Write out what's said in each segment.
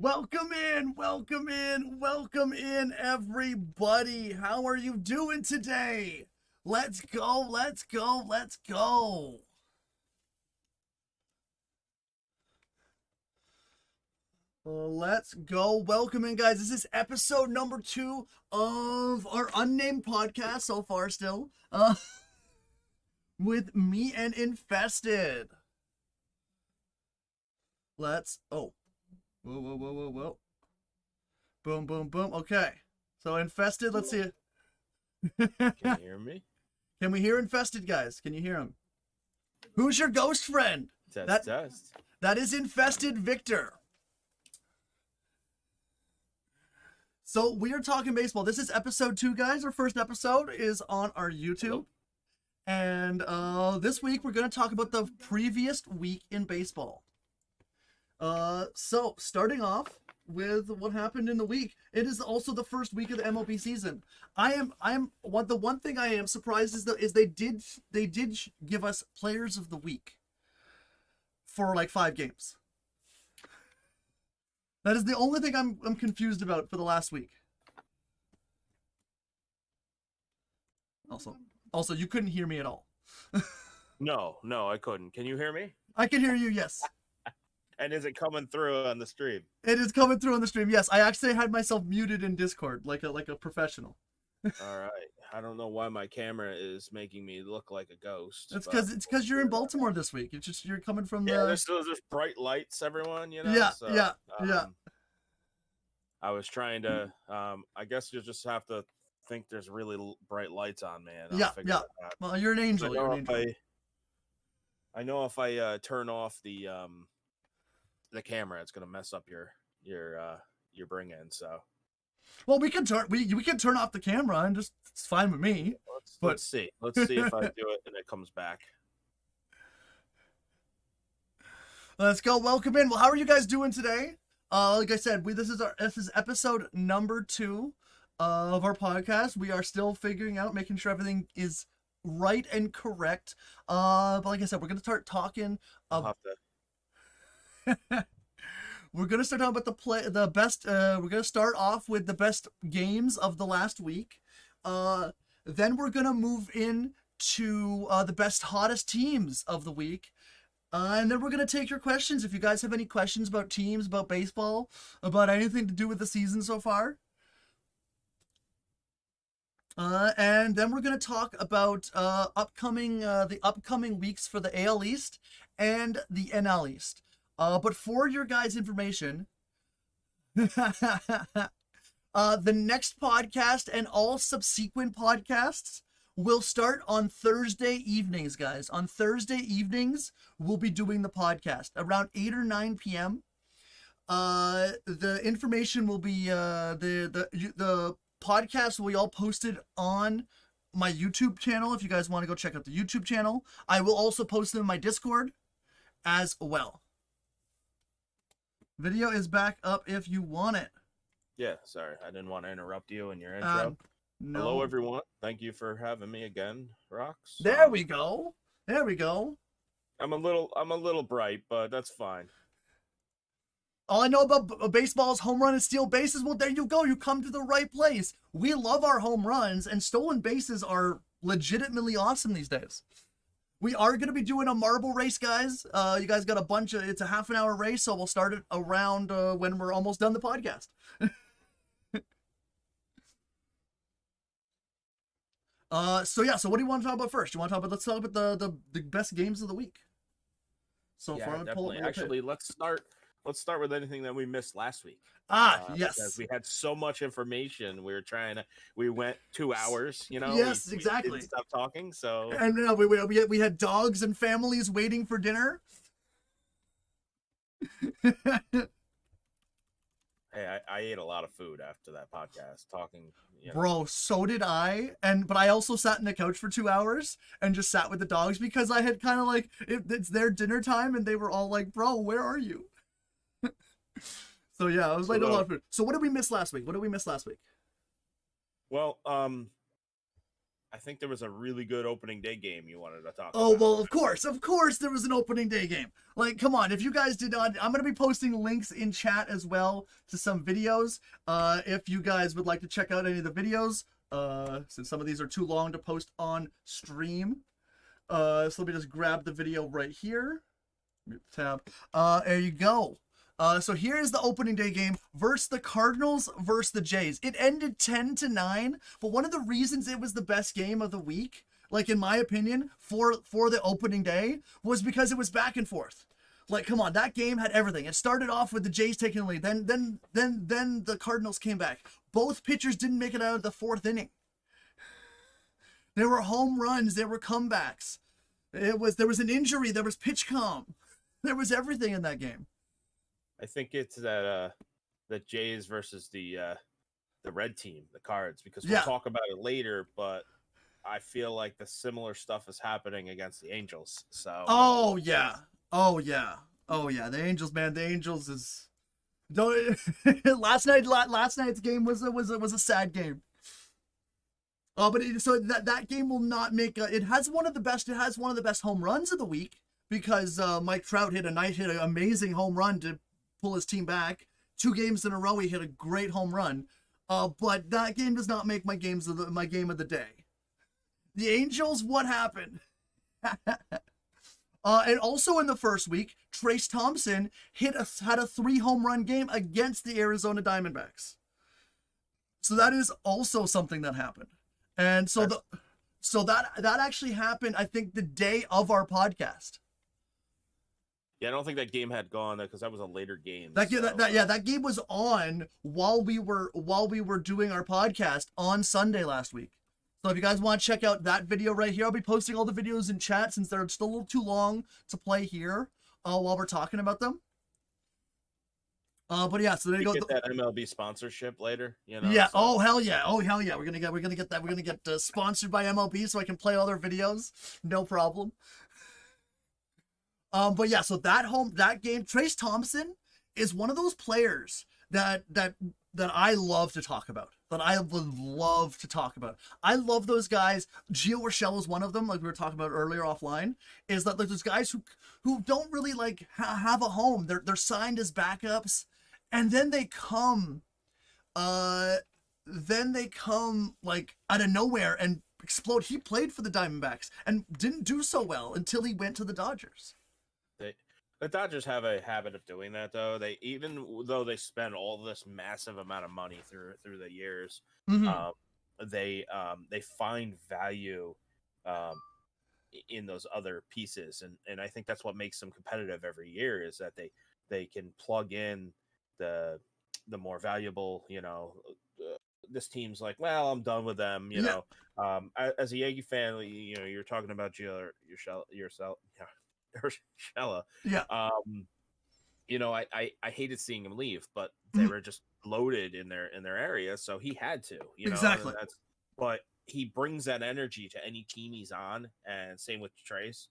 Welcome in, everybody. How are you doing today? Let's go. Let's go. Welcome in, guys. This is episode number 2 of our unnamed podcast so far still. With me and Infested. Whoa. Boom. Okay. So Infested, let's see it. Can you hear me? Can we hear Infested, guys? Can you hear him? Who's your ghost friend? Test. That is Infested Victor. So we are talking baseball. This is episode 2, guys. Our first episode is on our YouTube. Hello. And this week we're going to talk about the previous week in baseball. So starting off with what happened in the week, it is also the first week of the MLB season. The one thing I am surprised is they did give us players of the week for like 5 games. That is the only thing I'm confused about for the last week. Also, you couldn't hear me at all. No, I couldn't. Can you hear me? I can hear you, yes. And is it coming through on the stream? It is coming through on the stream, yes. I actually had myself muted in Discord, like a professional. All right. I don't know why my camera is making me look like a ghost. It's because you're in Baltimore this week. It's just you're coming from the. Yeah, there's bright lights, everyone. You know. Yeah, so, yeah. I was trying to. I guess you just have to think there's really bright lights on, man. I'll Yeah, figure yeah. that out. Well, you're an angel. You're an angel. I know if I turn off the camera, it's gonna mess up your bring in. So Well, we can turn off the camera and just it's fine with me. let's see. Let's see if I do it and it comes back. Let's go. Welcome in. Well, how are you guys doing today? Like I said, this is episode number 2 of our podcast. We are still figuring out, making sure everything is right and correct. But like I said, we're gonna start talking. We're gonna start talking about the best. We're gonna start off with the best games of the last week. Then we're gonna move in to the best hottest teams of the week. And then we're going to take your questions. If you guys have any questions about teams, about baseball, about anything to do with the season so far. And then we're going to talk about the upcoming weeks for the AL East and the NL East. But for your guys' information, the next podcast and all subsequent podcasts will start on Thursday evenings, guys. On Thursday evenings, we'll be doing the podcast around 8 or 9 p.m. The information will be the podcast will be all posted on my YouTube channel. If you guys want to go check out the YouTube channel, I will also post them in my Discord as well. Video is back up if you want it. Yeah, sorry, I didn't want to interrupt you in your intro. No. Hello, everyone. Thank you for having me again, Rox. There we go. There we go. I'm a little bright, but that's fine. All I know about baseball is home run and steal bases. Well, there you go. You come to the right place. We love our home runs, and stolen bases are legitimately awesome these days. We are going to be doing a marble race, guys. You guys got it's a half an hour race, so we'll start it around when we're almost done the podcast. So what do you want to talk about first? Let's talk about the best games of the week. So yeah, far, definitely. Actually, let's start with anything that we missed last week. Yes. Because we had so much information. We went 2 hours, Yes, exactly. We didn't stop talking, so. And we had dogs and families waiting for dinner. Hey, I ate a lot of food after that podcast, talking. Bro, so did I. But I also sat in the couch for 2 hours and just sat with the dogs because I had kind of like, it's their dinner time and they were all like, bro, where are you? So yeah, I was like, a lot of food. So what did we miss last week? Well, I think there was a really good opening day game you wanted to talk about. Oh, well, of course there was an opening day game. Like, come on, if you guys did not, I'm going to be posting links in chat as well to some videos. If you guys would like to check out any of the videos, since some of these are too long to post on stream. So let me just grab the video right here. Tab. There you go. So here's the opening day game versus the Cardinals versus the Jays. It ended 10-9, but one of the reasons it was the best game of the week, like in my opinion, for the opening day, was because it was back and forth. Like, come on, that game had everything. It started off with the Jays taking the lead, then the Cardinals came back. Both pitchers didn't make it out of the 4th inning. There were home runs, there were comebacks. There was an injury, there was pitch calm. There was everything in that game. I think it's that Jays versus the red team, the Cards, because we'll talk about it later, but I feel like the similar stuff is happening against the Angels. So Oh yeah. The Angels, man. The Angels is last night's game was a sad game. But that game will not make it has one of the best home runs of the week because Mike Trout hit an amazing home run to pull his team back. 2 games in a row he hit a great home run. But that game does not make my game of the day. The Angels, what happened? And also in the first week, Trace Thompson had a 3 home run game against the Arizona Diamondbacks. So that is also something that happened. And so that actually happened, I think, the day of our podcast. Yeah, I don't think that game had gone because that was a later game. That game was on while we were doing our podcast on Sunday last week. So if you guys want to check out that video right here, I'll be posting all the videos in chat since they're still a little too long to play here while we're talking about them. But yeah, so there you go. Get that MLB sponsorship later, Yeah. So. Oh hell yeah. Oh hell yeah. We're gonna get that. We're gonna get sponsored by MLB so I can play all their videos. No problem. But yeah, so that game, Trace Thompson is one of those players that I love to talk about. That I would love to talk about. I love those guys. Gio Urshela is one of them, like we were talking about earlier offline. Is that like those guys who don't really like have a home. They're signed as backups, and then they come like out of nowhere and explode. He played for the Diamondbacks and didn't do so well until he went to the Dodgers. The Dodgers have a habit of doing that, though. Even though they spend all this massive amount of money through the years, they find value in those other pieces, and I think that's what makes them competitive every year is that they can plug in the more valuable. This team's like, well, I'm done with them. You know, as a Yankee fan, you're talking about yourself. Urshela. Yeah. I hated seeing him leave, but they were just loaded in their area, so he had to. Exactly. But he brings that energy to any team he's on, and same with Trace.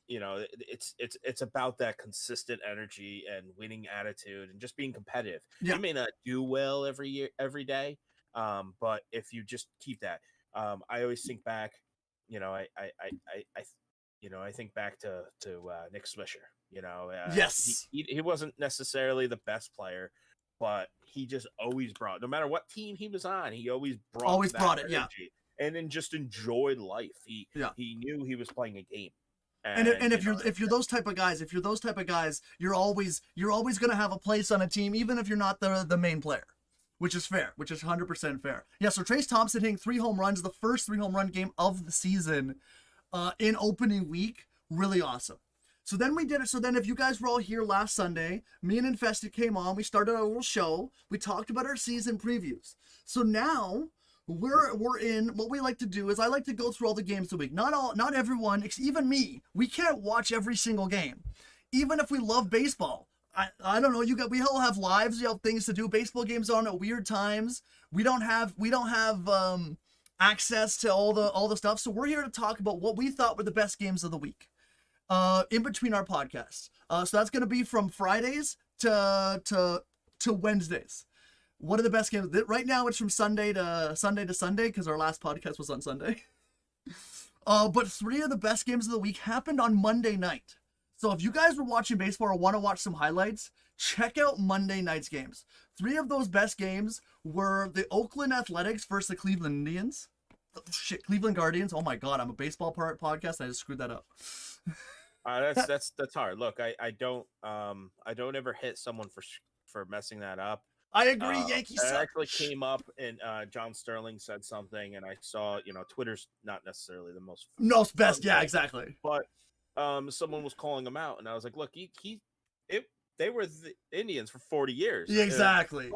It's about that consistent energy and winning attitude and just being competitive. Yeah. You may not do well every day, but if you just keep that, I always think back. I think back to Nick Swisher. Yes, he wasn't necessarily the best player, but he just always brought. No matter what team he was on, he always brought it. Yeah, and then just enjoyed life. He knew he was playing a game. And if you're those type of guys, you're always gonna have a place on a team, even if you're not the main player. Which is fair, which is 100% fair. Yeah, so Trace Thompson hitting 3 home runs, the first 3 home run game of the season. In opening week, really awesome. So then we did it. So then if you guys were all here last Sunday, me and Infested came on. We started a little show. We talked about our season previews. So now we're in. What we like to do is I like to go through all the games of the week. Not everyone, even me. We can't watch every single game, even if we love baseball. I don't know. We all have lives. You have things to do. Baseball games on at weird times. We don't have access to all the stuff. So we're here to talk about what we thought were the best games of the week in between our podcasts. So that's going to be from Fridays to Wednesdays. What are the best games? Right now it's from Sunday to Sunday because our last podcast was on Sunday. But 3 of the best games of the week happened on Monday night. So if you guys were watching baseball or want to watch some highlights, check out Monday night's games. 3 of those best games were the Oakland Athletics versus the Cleveland Indians. Cleveland Guardians. Oh my God, I'm a baseball podcast. I just screwed that up. That's hard. Look, I don't ever hit someone for messing that up. I agree. Yankees. It actually came up, and John Sterling said something, and I saw. Twitter's not necessarily the most best. Yeah, exactly. But someone was calling him out, and I was like, look, they were the Indians for 40 years. Yeah, exactly.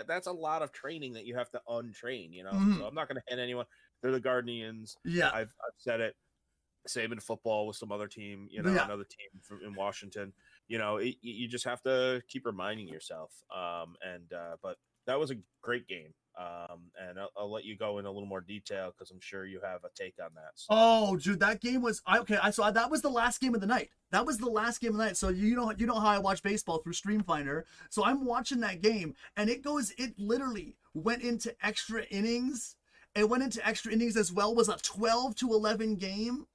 That's a lot of training that you have to untrain, So I'm not going to hit anyone. They're the Guardians. Yeah. I've said it. Same in football with some other team, another team in Washington. You just have to keep reminding yourself. But that was a great game. And I'll let you go in a little more detail because I'm sure you have a take on that. So. Oh, dude, that game was okay. That was the last game of the night. So you know how I watch baseball through Stream Finder. So I'm watching that game, and it literally went into extra innings. It went into extra innings as well. It was a 12-11 game.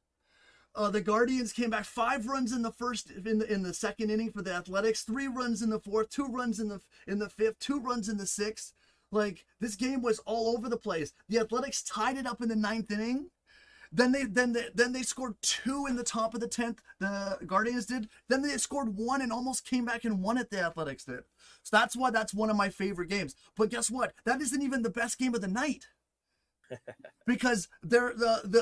The Guardians came back 5 runs in the second inning for the Athletics, 3 runs in the fourth, 2 runs in the fifth, 2 runs in the sixth. Like, this game was all over the place. The Athletics tied it up in the 9th inning. Then they scored 2 in the top of the 10th. The Guardians did. Then they scored 1 and almost came back and won it. The Athletics did. So that's why that's one of my favorite games. But guess what? That isn't even the best game of the night. Because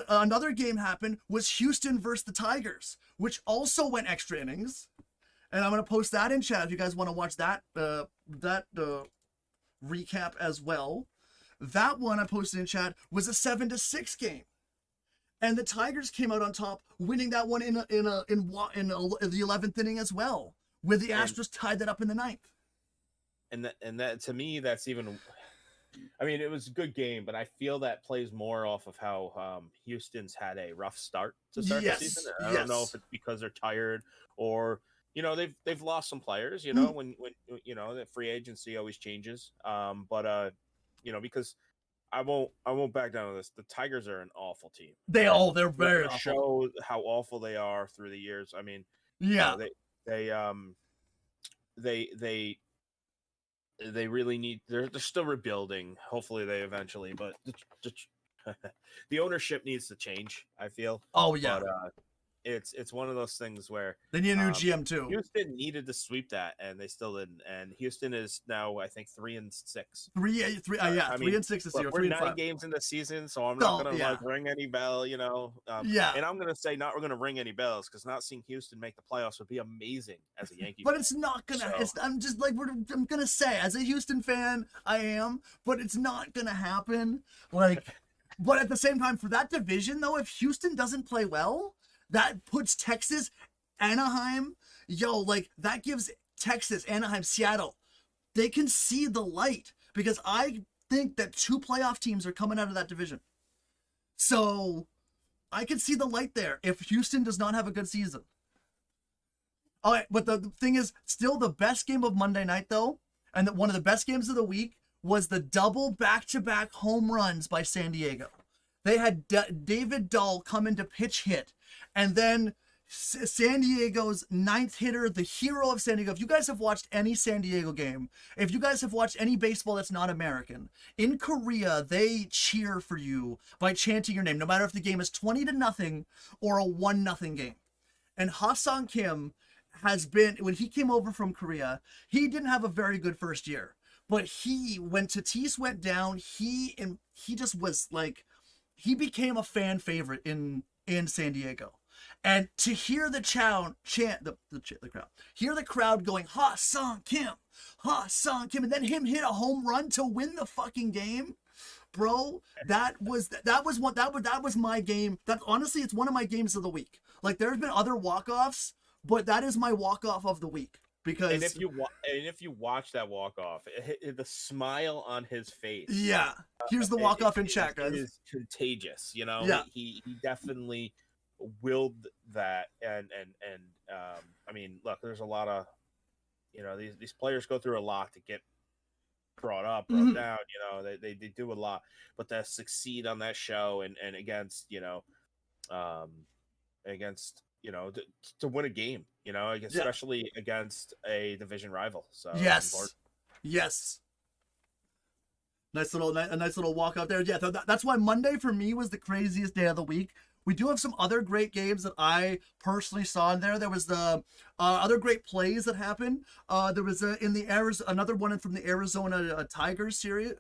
another game happened was Houston versus the Tigers, which also went extra innings. And I'm gonna post that in chat if you guys want to watch that recap as well. That one I posted in chat was a 7-6 game, and the Tigers came out on top, winning that one in the 11th inning as well, where the Astros tied that up in the 9th. And that to me, that's even. I mean, it was a good game, but I feel that plays more off of how Houston's had a rough start to start the season. I don't know if it's because they're tired or they've lost some players. When the free agency always changes. But because I won't back down on this. The Tigers are an awful team. They're very awful. Show how awful they are through the years. I mean, they really need. They're still rebuilding. Hopefully, they eventually. But the ownership needs to change. I feel. Oh yeah. But it's one of those things where they need a new GM too. Houston needed to sweep that, and they still didn't. And Houston is now, I think, 3-6. 3-6 this year. We're 9 games in the season, so I'm not gonna ring any bell, And I'm gonna say we're gonna ring any bells because not seeing Houston make the playoffs would be amazing as a Yankee. But fan. It's not gonna. So. I'm just like I'm gonna say, as a Houston fan, I am, but it's not gonna happen. But at the same time, for that division though, if Houston doesn't play well, that puts Texas, Anaheim, that gives Texas, Anaheim, Seattle, they can see the light because I think that 2 playoff teams are coming out of that division. So I can see the light there if Houston does not have a good season. All right, but the thing is, still the best game of Monday night though, and one of the best games of the week was the double back-to-back home runs by San Diego. They had David Dahl come in to pitch hit, and then San Diego's 9th hitter, the hero of San Diego. If you guys have watched any San Diego game, if you guys have watched any baseball that's not American, in Korea, they cheer for you by chanting your name, no matter if the game is 20-0 or a 1-0 game. And Ha-Sung Kim has been, when he came over from Korea, he didn't have a very good first year. But when Tatis went down, he just was like, he became a fan favorite in San Diego. And to hear the crowd, hear the crowd going, Ha-Sung Kim, and then him hit a home run to win the fucking game, bro. That was my game. That honestly, it's one of my games of the week. Like there's been other walk-offs, but that is my walk-off of the week. Because if you watch that walk-off, the smile on his face. Yeah, here's the walk-off in chat, guys. It is contagious, Yeah. He definitely willed that, and I mean, look, there's a lot of, these players go through a lot to get brought up, brought down. They do a lot, but to succeed on that show and against to win a game, especially against a division rival. So yes. Nice little walk out there. Yeah, that's why Monday for me was the craziest day of the week. We do have some other great games that I personally saw in there. There was the other great plays that happened. There was another one from the Arizona Tigers series,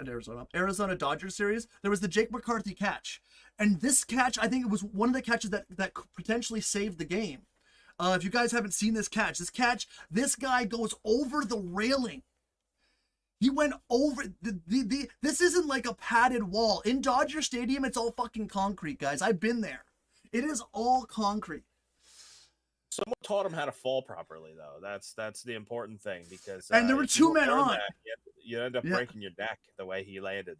Arizona Dodgers series. There was the Jake McCarthy catch. And this catch, I think it was one of the catches that potentially saved the game. If you guys haven't seen this this guy goes over the railing. He went over this isn't like a padded wall. In Dodger Stadium, it's all fucking concrete, guys. I've been there. It is all concrete. Someone taught him how to fall properly, though. That's the important thing, because and there were 2 men on. You end up breaking your neck the way he landed.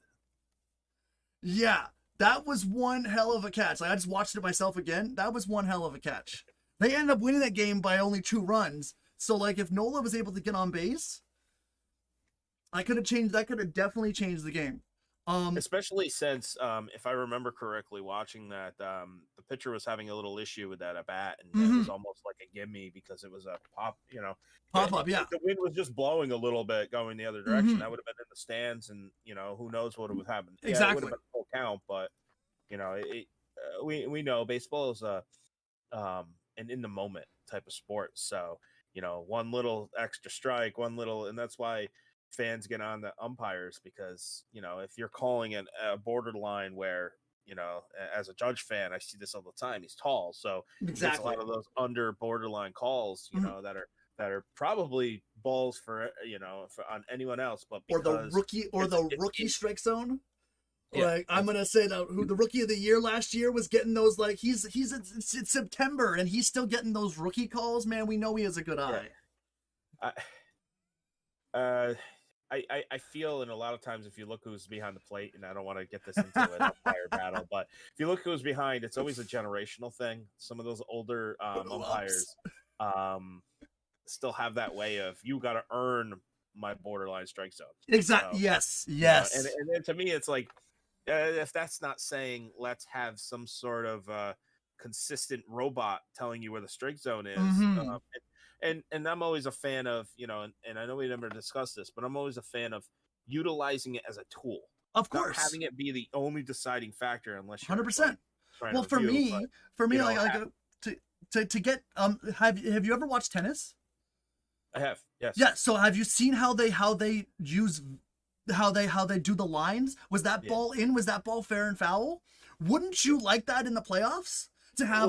Yeah, that was one hell of a catch. I just watched it myself again. That was one hell of a catch. They ended up winning that game by only 2 runs. So, if Nola was able to get on base, that could have definitely changed the game. Especially since, if I remember correctly, watching that, the pitcher was having a little issue with that at bat, and it was almost like a gimme because it was a pop, Pop-up, yeah. The wind was just blowing a little bit going the other direction. That would have been in the stands, and, who knows what would have happened. Exactly. Yeah, it would have been a full count, but, we know baseball is an in-the-moment type of sport. So, one little extra strike, and that's why fans get on the umpires because, you know, if you're calling a borderline where, you know, as a Judge fan, I see this all the time. He's tall, so he gets a lot of those under borderline calls, you know, that are probably balls for, you know, on anyone else, but because the rookie strike zone. Yeah, like I'm gonna say that who the rookie of the year last year was getting those, like it's September and he's still getting those rookie calls. Man, we know he has a good eye. I feel, and a lot of times if you look who's behind the plate, and I don't want to get this into an umpire battle, but if you look who's behind, it's always a generational thing. Some of those older umpires still have that way of, you got to earn my borderline strike zone. Exactly. So, yes. And then to me, it's like, if that's not saying let's have some sort of consistent robot telling you where the strike zone is. And I'm always a fan of, you know, and I know we never discussed this, but I'm always a fan of utilizing it as a tool. Of course. Not having it be the only deciding factor unless you're 100%. Well, for me, to get have you ever watched tennis? I have. Yes. Yeah, so have you seen how they do the lines? Was that ball in? Was that ball fair and foul? Wouldn't you like that in the playoffs? To have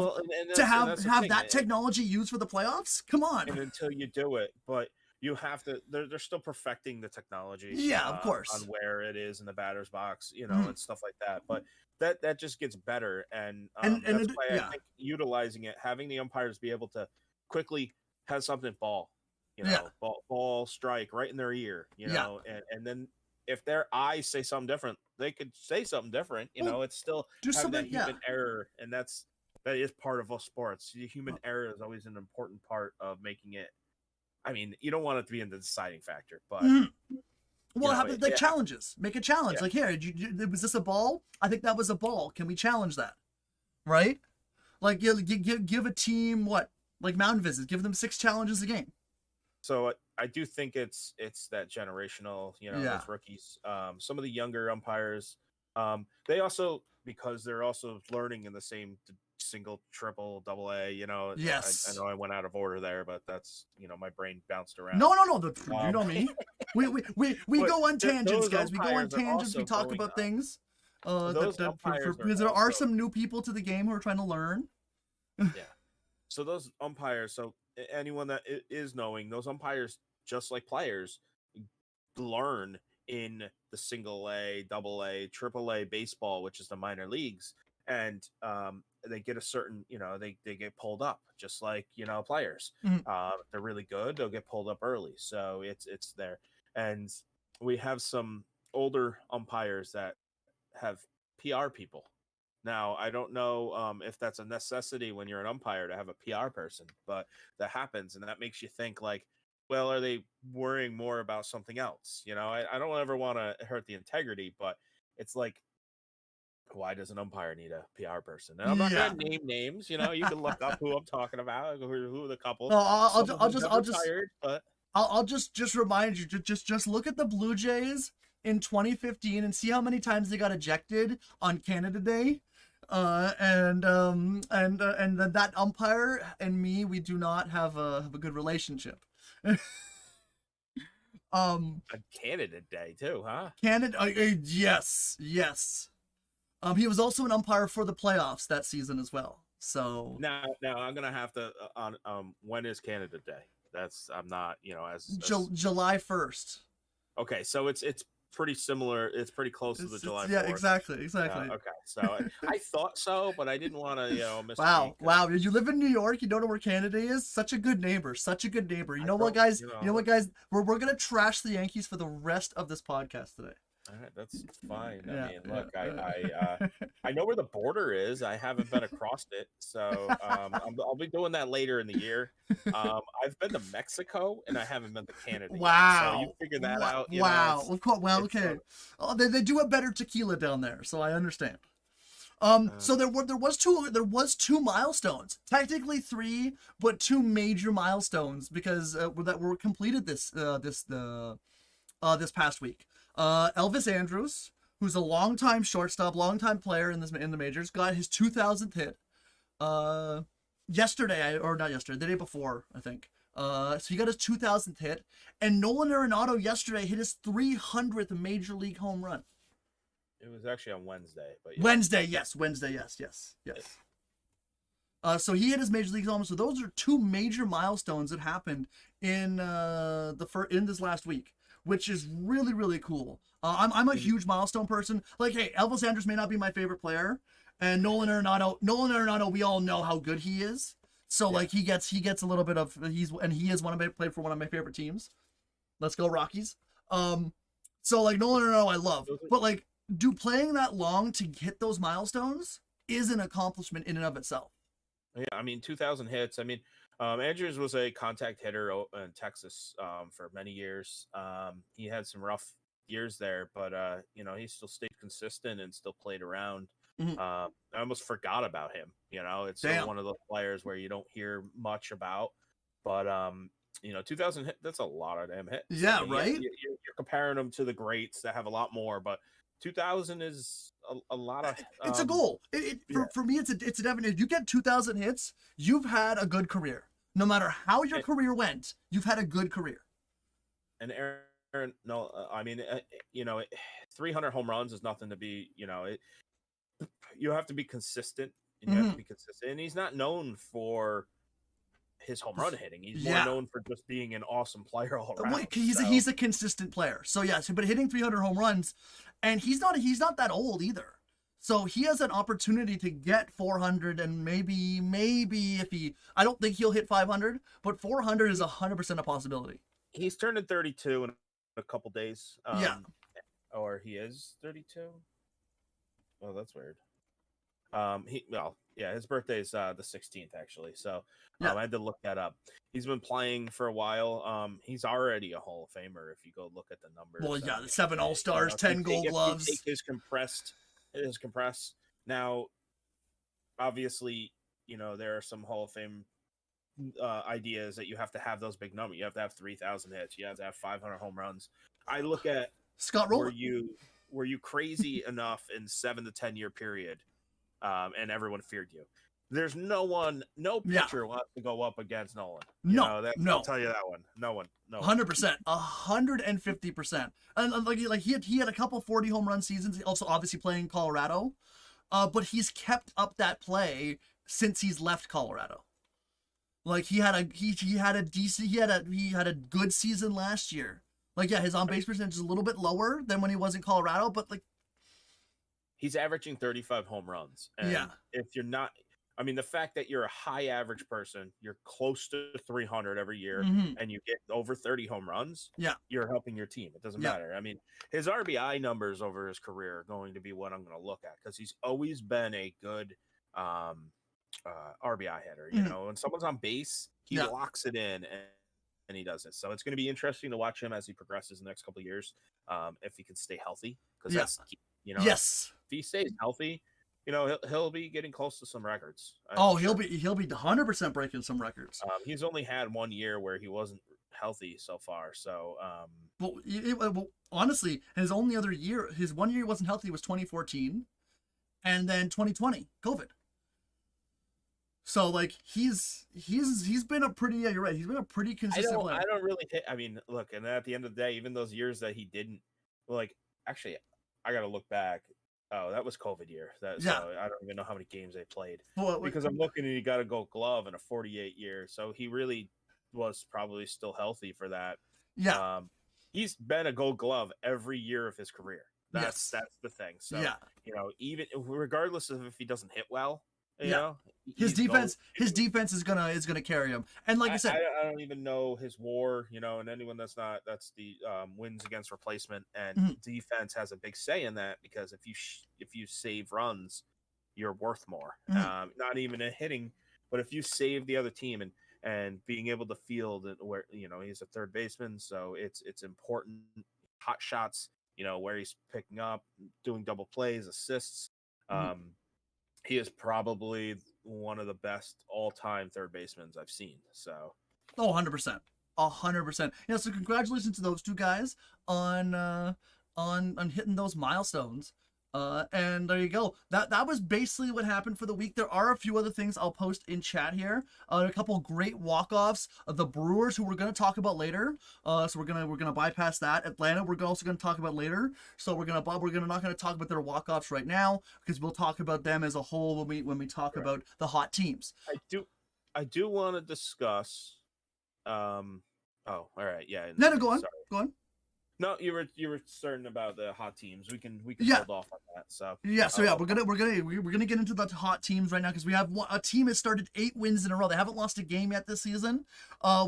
that technology used for the playoffs? Come on. And until you do it, but you have to. They're still perfecting the technology. Yeah, of course. On where it is in the batter's box, you know, and stuff like that. But that just gets better, and that's why I think utilizing it, having the umpires be able to quickly have something ball, you know, ball strike right in their ear, you know, and then if their eyes say something different, they could say something different. You know, it's still having that human error, and that is part of all sports. The human error is always an important part of making it. I mean, you don't want it to be in the deciding factor, but challenges. Make a challenge. Like, here, was this a ball? I think that was a ball. Can we challenge that? Right? Like, give a team like mound visits. Give them 6 challenges a game. So I do think it's that generational, you know, those rookies. Some of the younger umpires, they also, because they're also learning in the same single, triple, double A, you know. Yes. I know I went out of order there, but that's, you know, my brain bounced around. No. You know me. We go on tangents, guys. We go on tangents. We talk about things. Because there are some new people to the game who are trying to learn. Yeah. So those umpires, so anyone that is knowing, those umpires, just like players, learn in the single A, double A, triple A baseball, which is the minor leagues. And they get a certain, you know, they get pulled up just like, you know, players. They're really good, they'll get pulled up early. So it's there. And we have some older umpires that have PR people. Now, I don't know if that's a necessity when you're an umpire to have a PR person, but that happens, and that makes you think like, well, are they worrying more about something else? You know, I don't ever want to hurt the integrity, but it's like, why does an umpire need a PR person? And I'm not going to name names. You know, you can look up who I'm talking about, who the couple. No, I'll just remind you, just look at the Blue Jays in 2015 and see how many times they got ejected on Canada Day. And that umpire and me, we do not have a good relationship. On Canada Day too, huh? Canada, yes. He was also an umpire for the playoffs that season as well. So now I'm gonna have to when is Canada Day? I'm not, you know, as July 1st. Okay, so it's pretty similar. It's pretty close to the July 4th. Yeah, exactly. Okay, so I thought so, but I didn't want to, you know, miss. Wow. You live in New York. You don't know where Canada is. Such a good neighbor. You know what, guys? We're gonna trash the Yankees for the rest of this podcast today. All right, that's fine. I mean, look, I know where the border is. I haven't been across it, so I'll be doing that later in the year. I've been to Mexico, and I haven't been to Canada. Wow, yet, so you figure that out. Wow, of course. Well, okay. They do a better tequila down there, so I understand. So there was two milestones, technically 3, but 2 major milestones because that were completed this past week. Elvis Andrus, who's a longtime shortstop, longtime player in the majors, got his 2000th hit. The day before, I think. So he got his 2,000th hit, and Nolan Arenado yesterday hit his 300th major league home run. It was actually on Wednesday, but yeah. Wednesday, yes. So he hit his major league home. So those are two major milestones that happened in this last week, which is really, really cool. I'm a huge milestone person. Like, hey, Elvis Andrus may not be my favorite player, and Nolan Arenado, we all know how good he is. So like he gets a little bit of he is played for one of my favorite teams. Let's go Rockies. So like Nolan Arenado I love, but like playing that long to hit those milestones is an accomplishment in and of itself. Yeah, I mean 2,000 hits. I mean Andrews was a contact hitter in Texas for many years. He had some rough years there, but he still stayed consistent and still played around. Mm-hmm. I almost forgot about him. It's still one of those players where you don't hear much about, but 2,000 hits, that's a lot of damn hits. Yeah, right. You're comparing them to the greats that have a lot more, but 2,000 is a lot of. It's a goal. For me, it's a definite. If you get 2,000 hits, you've had a good career. No matter how your career went, you've had a good career. And Aaron, no, I mean, 300 home runs is nothing to be. You have to be consistent, and you have to be consistent. And he's not known for his home run hitting. He's more known for just being an awesome player all around. He's a consistent player. So yes, but hitting 300 home runs, and he's not that old either. So he has an opportunity to get 400, and maybe if I don't think he'll hit 500, but 400 is 100% a possibility. He's turning 32 in a couple days. Or he is 32. Oh, that's weird. His birthday is the 16th actually. So I had to look that up. He's been playing for a while. He's already a Hall of Famer if you go look at the numbers. Well, the 7 All-Stars, 10 Gold Gloves. Take his compressed. Now, obviously, there are some Hall of Fame ideas that you have to have those big numbers. You have to have 3,000 hits. You have to have 500 home runs. I look at Scott Rowland. Were you crazy enough in 7 to 10 year period, and everyone feared you? There's no pitcher wants to go up against Nolan. No. I'll tell you that one. No one. 100%, 150%. And like he had a couple 40 home run seasons. Also, obviously playing Colorado, but he's kept up that play since he's left Colorado. Like he had a good season last year. Like, his on-base percentage is a little bit lower than when he was in Colorado, but, like... He's averaging 35 home runs. And if you're not... I mean, the fact that you're a high-average person, you're close to 300 every year, and you get over 30 home runs, you're helping your team. It doesn't matter. I mean, his RBI numbers over his career are going to be what I'm going to look at, because he's always been a good RBI hitter. When someone's on base, he locks it in, and he does it. So it's going to be interesting to watch him as he progresses in the next couple of years, if he can stay healthy, because that's if he stays healthy, he'll be getting close to some records. He'll be 100% breaking some records. He's only had 1 year where he wasn't healthy so far. So honestly, his 1 year he wasn't healthy was 2014, and then 2020 COVID. So like he's been a pretty you're right, he's been a pretty consistent player. I don't really I mean, look, and at the end of the day, even those years that he didn't, actually I gotta look back. Oh, that was COVID year. So I don't even know how many games they played. Because I'm looking and he got a Gold Glove in a 48 year. So he really was probably still healthy for that. Yeah. He's been a Gold Glove every year of his career. That's the thing. So even regardless of if he doesn't hit well, his defense is gonna carry him. And like I said, I don't even know his WAR, and anyone that's the wins against replacement, and defense has a big say in that, because if you save runs, you're worth more. Not even in hitting, but if you save the other team and being able to field it, where he's a third baseman, so it's important. Hot shots, where he's picking up, doing double plays, assists. He is probably one of the best all-time third basemen I've seen. So, 100%, 100%. Yeah. So congratulations to those two guys on hitting those milestones. And there you go. That was basically what happened for the week. There are a few other things I'll post in chat here. A couple great walk-offs. The Brewers, who we're gonna talk about later. So we're gonna bypass that. Atlanta, we're also gonna talk about later. So we're not gonna talk about their walk-offs right now because we'll talk about them as a whole when we talk about the hot teams. I do want to discuss. Oh, all right, yeah. No, go on. Sorry. Go on. No, you were certain about the hot teams. We can hold off on that. So we're gonna get into the hot teams right now because we have a team has started 8 wins in a row. They haven't lost a game yet this season.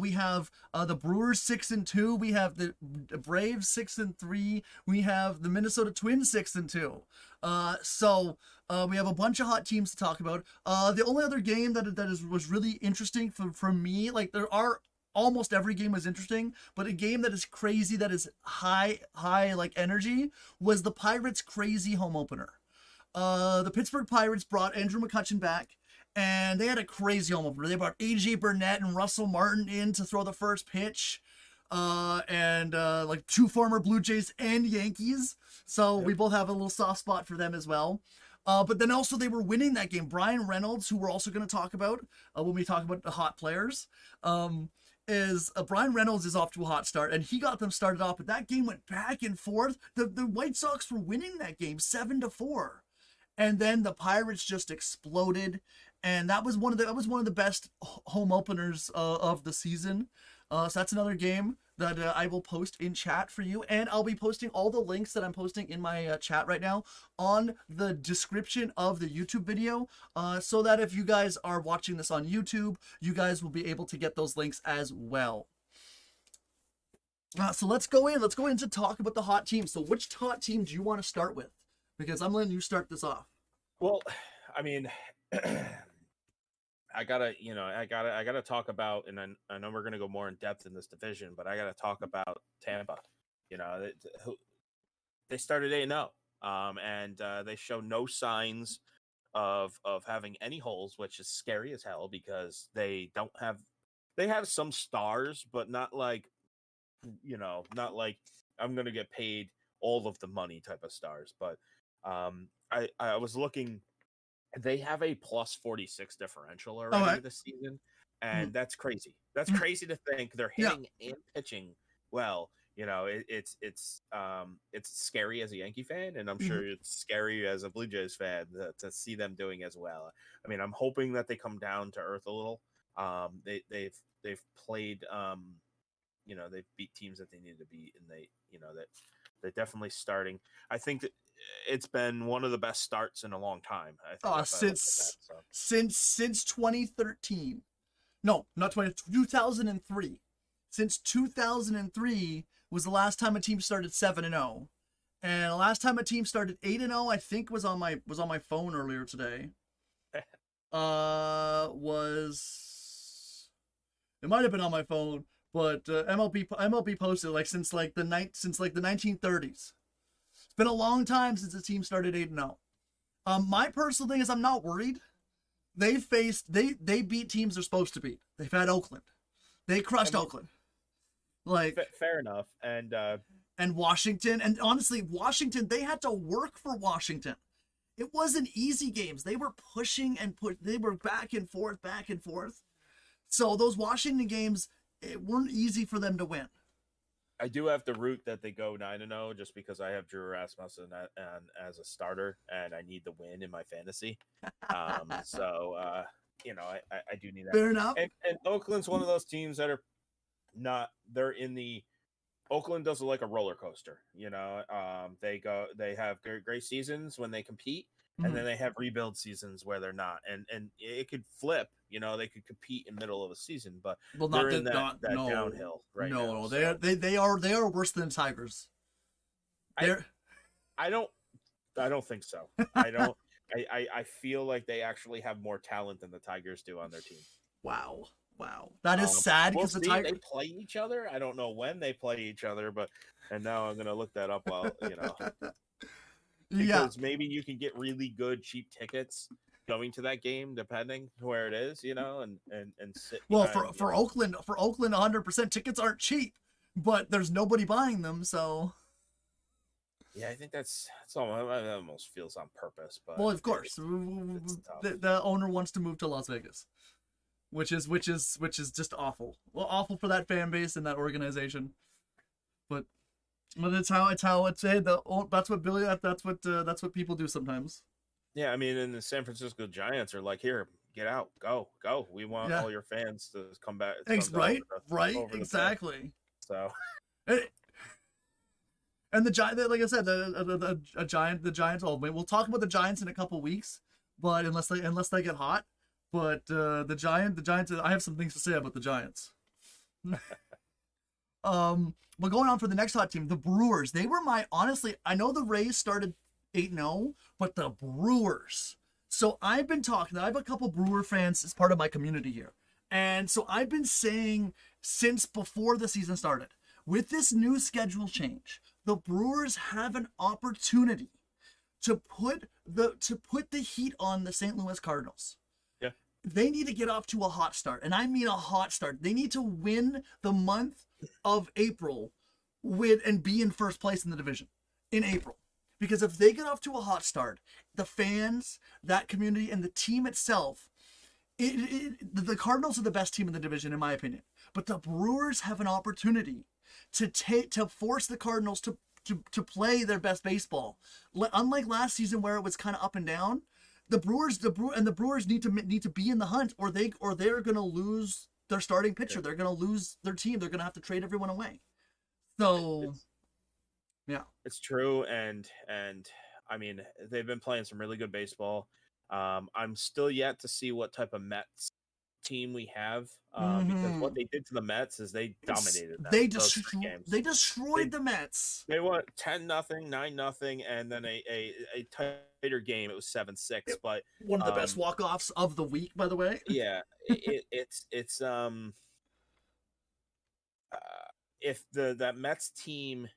We have the Brewers 6-2. We have the Braves 6-3. We have the Minnesota Twins 6-2. So we have a bunch of hot teams to talk about. The only other game was really interesting for me, like there are. Almost every game was interesting, but a game that is crazy, that is high like energy, was the Pirates' crazy home opener. The Pittsburgh Pirates brought Andrew McCutchen back, and they had a crazy home opener. They brought AJ Burnett and Russell Martin in to throw the first pitch, and like 2 former Blue Jays and Yankees. So we both have a little soft spot for them as well. But then also they were winning that game. Brian Reynolds, who we're also going to talk about when we talk about the hot players, Brian Reynolds is off to a hot start, and he got them started off, but that game went back and forth. The White Sox were winning that game 7-4, and then the Pirates just exploded, and that was one of the best home openers of the season. So that's another game that I will post in chat for you, and I'll be posting all the links that I'm posting in my chat right now on the description of the YouTube video, so that if you guys are watching this on YouTube, you guys will be able to get those links as well. So let's go in to talk about the hot teams. So which hot team do you want to start with? Because I'm letting you start this off. Well, I mean, I gotta talk about, and I know we're gonna go more in depth in this division, but I gotta talk about Tampa. They started 8-0, and they show no signs of having any holes, which is scary as hell because they have some stars, but not like I'm gonna get paid all of the money type of stars. But I was looking. They have a plus 46 differential already this season, and that's crazy. That's crazy to think they're hitting and pitching well. It's scary as a Yankee fan, and I'm sure it's scary as a Blue Jays fan to see them doing as well. I mean, I'm hoping that they come down to earth a little. They've played, they've beat teams that they needed to beat, and they're definitely starting. I think that it's been one of the best starts in a long time. I think since 2013. No, not 2003. Since 2003 was the last time a team started 7-0. And the last time a team started 8-0, I think was on my phone earlier today. It might have been on my phone, but MLB posted since the 1930s. It's been a long time since the team started 8-0. My personal thing is I'm not worried. They beat teams they're supposed to beat. They've had Oakland. They crushed Oakland. Fair enough. And Washington, and honestly, Washington, they had to work for Washington. It wasn't easy games. They were pushing and they were back and forth. So those Washington games, it weren't easy for them to win. I do have to root that they go 9-0 just because I have Drew Rasmussen as a starter and I need the win in my fantasy. I do need that. Fair enough. And Oakland's one of those teams that are not. They're in the. Oakland does like a roller coaster. They have great seasons when they compete, and then they have rebuild seasons where they're not, and it could flip. They could compete in the middle of a season, but they're in that downhill right now. No, they are worse than Tigers. I don't think so. I feel like they actually have more talent than the Tigers do on their team. Wow. That is sad because the Tigers they play each other. I don't know when they play each other, and now I'm gonna look that up while because maybe you can get really good cheap tickets going to that game depending where it is, and sit. Well, for Oakland, 100% tickets aren't cheap, but there's nobody buying them, so. Yeah, I think that's all. It almost feels on purpose, but Well, of course, it's tough. the owner wants to move to Las Vegas, which is just awful. Well, awful for that fan base and that organization. But it's hey, that's what Billy that's what people do sometimes. Yeah, I mean, and the San Francisco Giants are like, here, get out, go, go. We want Yeah. all your fans to come back. Thanks, Come right, over exactly. So, and the Giant, like I said, the Giants. We'll talk about the Giants in a couple weeks, but unless they get hot, but the Giants. I have some things to say about the Giants. But going on for the next hot team, the Brewers. They were honestly. I know the Rays started 8-0, but the Brewers. So I've been talking. I have a couple Brewer fans as part of my community here, and so I've been saying since before the season started, with this new schedule change, the Brewers have an opportunity to put the heat on the St. Louis Cardinals. Yeah. They need to get off to a hot start, and I mean a hot start. They need to win the month of April and be in first place in the division in April. Because if they get off to a hot start, the fans, that community, and the team itself, the Cardinals are the best team in the division, in my opinion. But the Brewers have an opportunity to force the Cardinals to play their best baseball. Unlike last season where it was kind of up and down, the Brewers need to be in the hunt, or they're going to lose their starting pitcher. They're going to lose their team. They're going to have to trade everyone away. So, yeah, it's true, and I mean, they've been playing some really good baseball. I'm still yet to see what type of Mets team we have, because what they did to the Mets is they dominated them. They destroyed the Mets. They won 10-0, 9-0, and then a tighter game. It was 7-6, but one of the best walk-offs of the week, by the way. Yeah, it's if that Mets team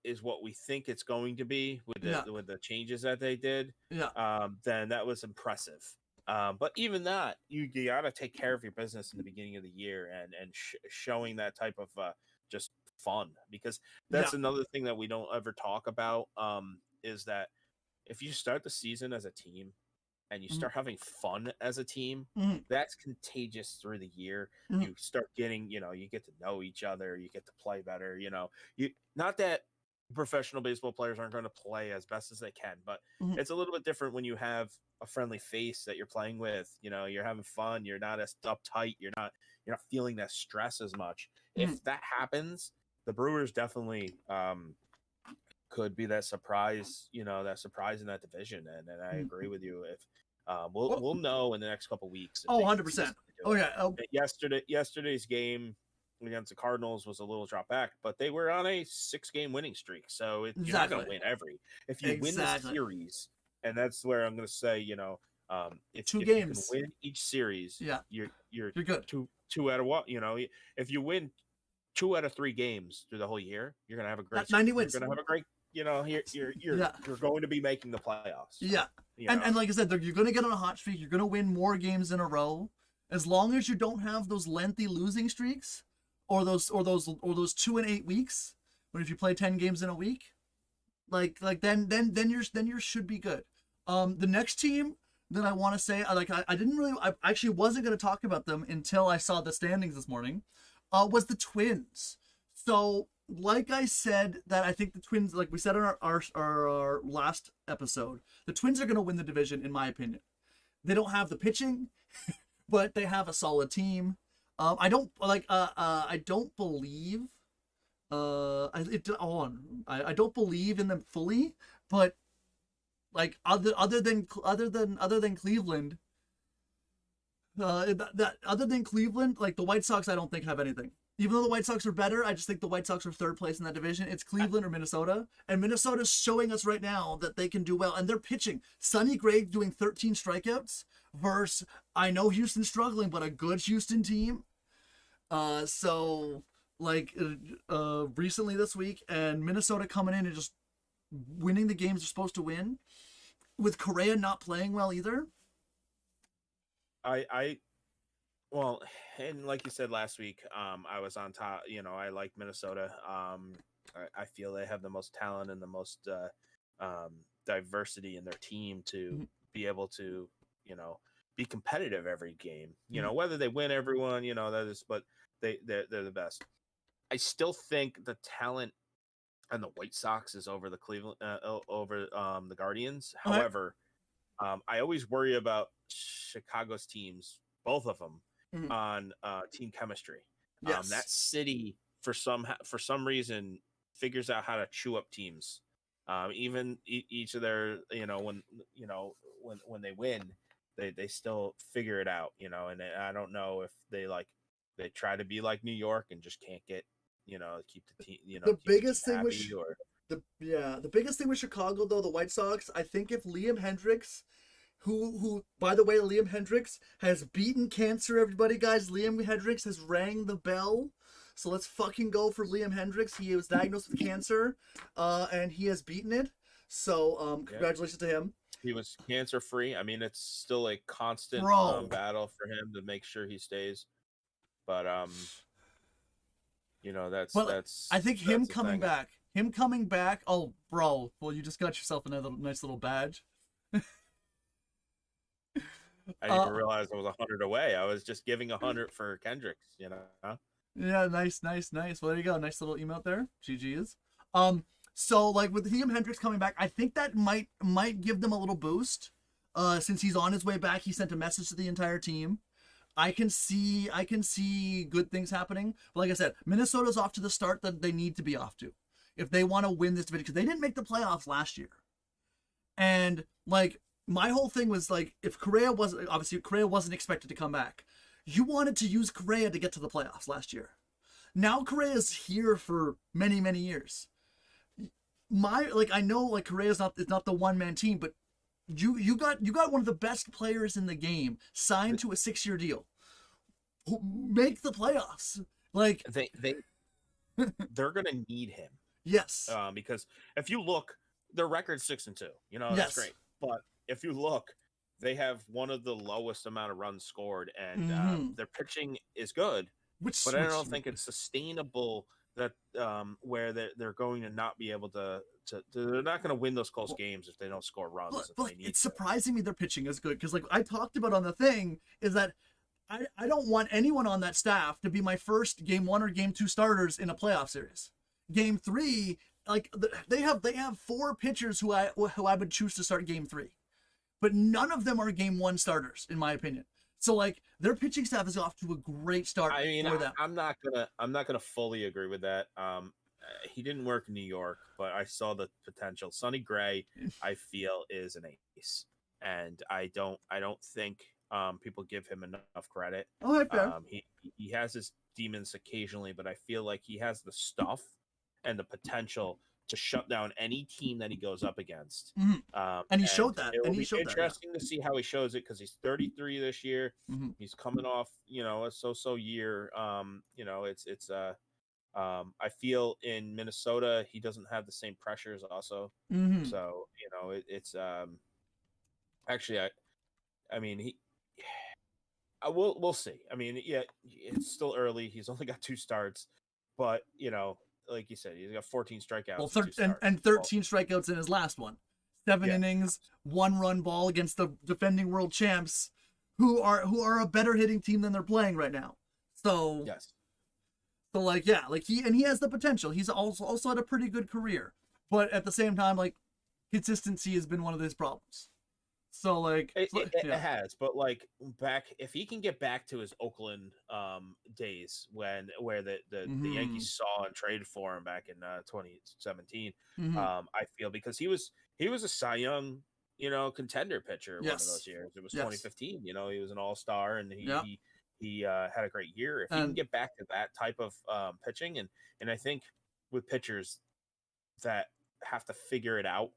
is what we think it's going to be with the changes that they did, then that was impressive. But even that, you got to take care of your business in the beginning of the year and showing that type of just fun, because that's another thing that we don't ever talk about, is that if you start the season as a team and you start having fun as a team, that's contagious through the year. You start getting, you get to know each other, you get to play better, not that professional baseball players aren't going to play as best as they can, but it's a little bit different when you have a friendly face that you're playing with. You're having fun, you're not as uptight, you're not feeling that stress as much. If that happens, the Brewers definitely could be that surprise, that surprise in that division. And I agree with you. If we'll know in the next couple weeks. 100%. Oh yeah. Yesterday's game against the Cardinals was a little drop back, but they were on a 6-game winning streak. So you're not going to win every. If you win the series, and that's where I'm going to say, if you can win each series, you're good. Two out of what, if you win 2 out of 3 games through the whole year, you're going to have a great 90 wins. You're going to have a great, you're going to be making the playoffs. Yeah. And like I said, you're going to get on a hot streak. You're going to win more games in a row. As long as you don't have those lengthy losing streaks or those 2 and 8 weeks, when if you play 10 games in a week, then you should be good. The next team that I want to say, I actually wasn't going to talk about them until I saw the standings this morning, was the Twins. So, like I said, that I think the Twins, like we said in our last episode, the Twins are going to win the division, in my opinion. They don't have the pitching, but they have a solid team. I don't believe. I don't believe in them fully, but like other than Cleveland, other than Cleveland, like the White Sox, I don't think have anything. Even though the White Sox are better, I just think the White Sox are third place in that division. It's Cleveland or Minnesota, and Minnesota's showing us right now that they can do well, and they're pitching. Sonny Gray doing 13 strikeouts versus, I know Houston's struggling, but a good Houston team. Recently this week, and Minnesota coming in and just winning the games they're supposed to win, with Correa not playing well either. Well, and like you said last week, I was on top. I like Minnesota. I feel they have the most talent and the most diversity in their team to be able to, be competitive every game. Whether they win everyone, that is, but they're the best. I still think the talent and the White Sox is over the Cleveland over the Guardians. All right. However, I always worry about Chicago's teams, both of them, on team chemistry. Yes. That city for some reason figures out how to chew up teams. Even each of their, when they win, they still figure it out, and I don't know if they try to be like New York and just can't get, keep the team, the biggest thing with the biggest thing with Chicago, though, the White Sox, I think if Liam Hendricks, who by the way, Liam Hendricks has beaten cancer, everybody, guys. Liam Hendricks has rang the bell. So let's fucking go for Liam Hendricks. He was diagnosed with cancer, and he has beaten it. So congratulations to him. He was cancer free. I mean, it's still a constant battle for him to make sure he stays. But that's. I think him coming back. Oh, bro. Well, you just got yourself another nice little badge. I didn't realize I was 100 away. I was just giving 100 for Kendricks. Yeah, nice. Well, there you go. Nice little emote there. GG's. So like with Liam Hendricks coming back, I think that might give them a little boost. Since he's on his way back, he sent a message to the entire team. I can see good things happening. But like I said, Minnesota's off to the start that they need to be off to if they want to win this division, because they didn't make the playoffs last year. And like my whole thing was like, if Correa wasn't expected to come back, you wanted to use Correa to get to the playoffs last year. Now Correa's here for many, many years. I know Correa's not the one man team, but you got one of the best players in the game signed to a 6-year deal. Make the playoffs. Like they're gonna need him. Yes. Because if you look, their record's 6-2. That's great. But if you look, they have one of the lowest amount of runs scored, and their pitching is good. But I don't think it's sustainable that where they're going to not be able to they're not going to win those close games if they don't score runs. It's surprising me their pitching is good, because like I talked about on the thing is that I don't want anyone on that staff to be my first game 1 or game 2 starters in a playoff series. Game 3, like they have 4 pitchers who I would choose to start game 3, but none of them are game 1 starters in my opinion. So like their pitching staff is off to a great start. I mean, I'm not gonna fully agree with that. He didn't work in New York, but I saw the potential. Sonny Gray, I feel, is an ace, and I don't think people give him enough credit. Oh, okay. He has his demons occasionally, but I feel like he has the stuff and the potential to shut down any team that he goes up against. And he showed that. It will be interesting to see how he shows it, because he's 33 this year. He's coming off, a so-so year. I feel in Minnesota he doesn't have the same pressures also. So it's actually we'll see. I mean, yeah, it's still early. He's only got 2 starts, but like you said, he's got 14 strikeouts. Well, and 13 strikeouts in his last one. 7 innings, 1 run ball against the defending world champs, who are a better hitting team than they're playing right now. So yes. So he has the potential. He's also had a pretty good career, but at the same time, like consistency has been one of his problems. So like it has, but like if he can get back to his Oakland days where the Yankees saw and traded for him back in 2017, I feel, because he was a Cy Young contender pitcher one of those years. It was 2015. He was an all-star, and he had a great year. If he can get back to that type of pitching, and I think with pitchers that have to figure it out,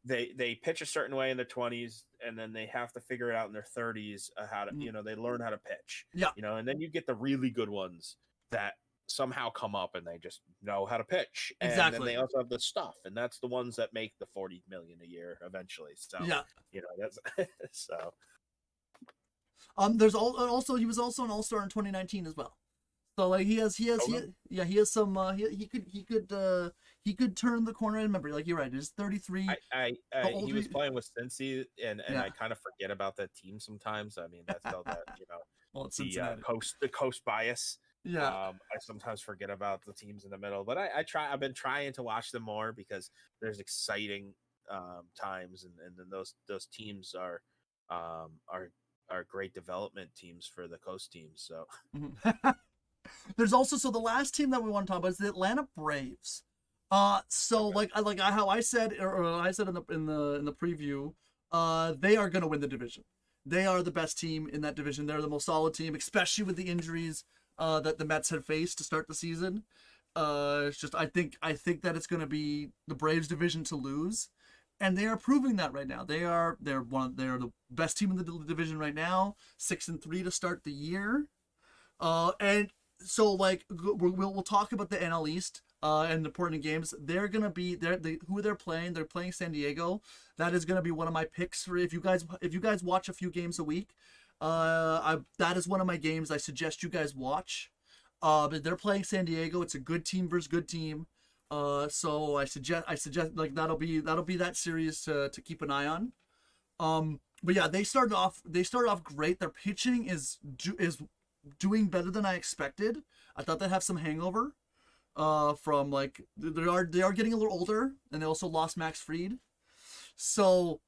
they pitch a certain way in their 20s, and then they have to figure it out in their 30s how to they learn how to pitch. And then you get the really good ones that somehow come up and they just know how to pitch. And then they also have the stuff, and that's the ones that make the $40 million a year eventually. So that's so. There's also he was also an all-star in 2019 as well. So like he Hogan? has some he could turn the corner. And remember, like you're right, he's 33. The He older, was playing with Cincy, and yeah, I kind of forget about that team sometimes. I mean, that's still that well, it's the Cincinnati. coast bias. Yeah. I sometimes forget about the teams in the middle, but I've been trying to watch them more because there's exciting times, and then those teams um, are are great development teams for the coast teams. So There's also the last team that we want to talk about is the Atlanta Braves. So okay. how I said or I said in the preview, they are gonna win the division. They are the best team in that division. They're the most solid team, especially with the injuries that the Mets had faced to start the season. It's just I think that it's gonna be the Braves division to lose, and they are proving that right now. They're the best team in the division right now. 6-3 to start the year. And so like we'll talk about the NL East and the important games. They're gonna be who they're playing. They're playing San Diego. That is gonna be one of my picks for if you guys watch a few games a week. That is one of my games I suggest you guys watch. But they're playing San Diego. It's a good team versus good team. So I suggest like that'll be that series to keep an eye on. But yeah, they started off great. Their pitching is doing better than I expected. I thought they'd have some hangover from like they are getting a little older, and they also lost Max Fried. So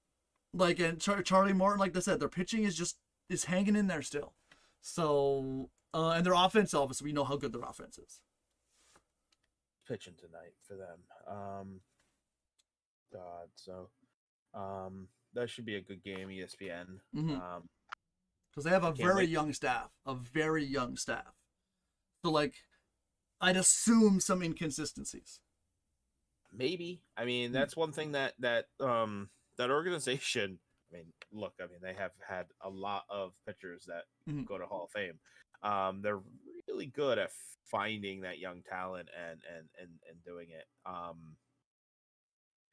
like and Charlie Morton, like I said, their pitching is hanging in there still. So and their offense, obviously, we know how good their offense is. Pitching tonight for them. God, so that should be a good game. ESPN. Mm-hmm. Um, Because they have I a can't very wait. young staff, So like, I'd assume some inconsistencies. Maybe. I mean, Mm-hmm. that's one thing that organization. I mean, look. I mean, they have had a lot of pitchers that Mm-hmm. go to Hall of Fame. They're really good at finding that young talent and doing it.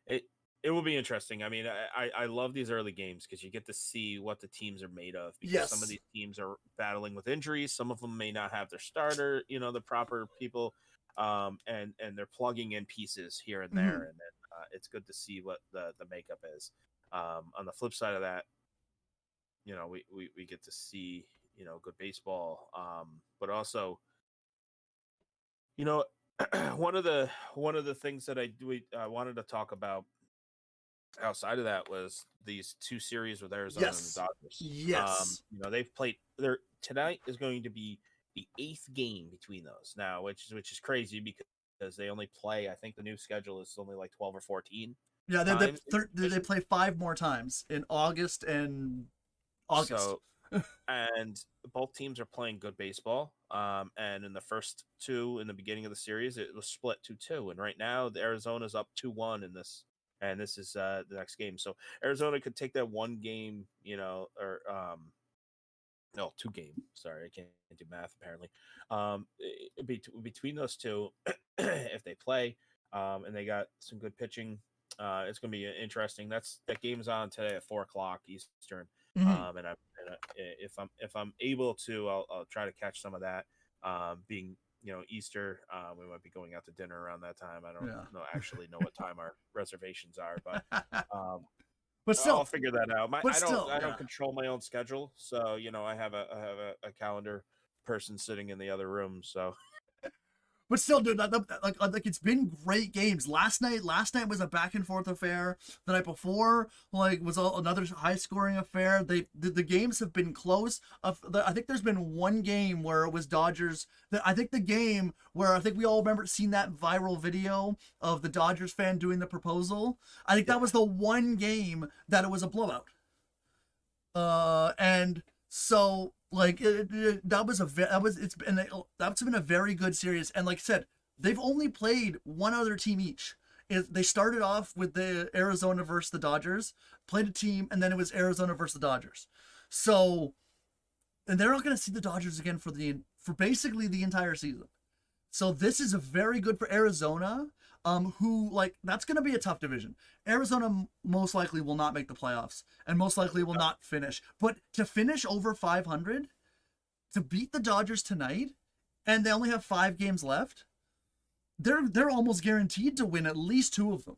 It it will be interesting. I mean, I love these early games because you get to see what the teams are made of. Because some of Yes. these teams are battling with injuries. Some of them may not have their starter, the proper people, and they're plugging in pieces here and Mm-hmm. there, and then it's good to see what the makeup is. On the flip side of that, we get to see good baseball, but also you know one of the things that I wanted to talk about outside of that was these two series with Arizona and the Yes. Dodgers. Yes. They've played there tonight is going to be the eighth game between those now, which is crazy because they only play. I think the new schedule is only like 12 or 14 Yeah. times in They position. play 5 more times in August and August. So and both teams are playing good baseball. And in the first two in the beginning of the series, it was split 2-2, and right now the Arizona's up 2-1 in this, and this is the next game. So Arizona could take that one game, or no, two game. Sorry, I can't do math apparently. Between those two, if they play, and they got some good pitching, it's going to be interesting. That game's on today at 4 o'clock Eastern. Mm-hmm. If I'm able to, I'll try to catch some of that. Being Easter, we might be going out to dinner around that time. I don't Yeah. actually know what time our reservations are, but um, But I'll still, figure that out. I don't I yeah. don't control my own schedule, so I have a calendar person sitting in the other room. So But still, dude, like it's been great games. Last night was a back and forth affair. The night before, was another high scoring affair. The games have been close. I think there's been one game where it was Dodgers. I think the game where I think we all remember seeing that viral video of the Dodgers fan doing the proposal. I think that was the one game that it was a blowout. And so that was that's been a very good series. And like I said, they've only played one other team each. They started off with the Arizona versus the Dodgers, played a team, and then it was Arizona versus the Dodgers. So, and they're not going to see the Dodgers again for basically the entire season. So this is a very good for Arizona, who that's going to be a tough division. Arizona most likely will not make the playoffs and most likely will not finish. But to finish over 500, to beat the Dodgers tonight, and they only have 5 games left, they're almost guaranteed to win at least 2 of them.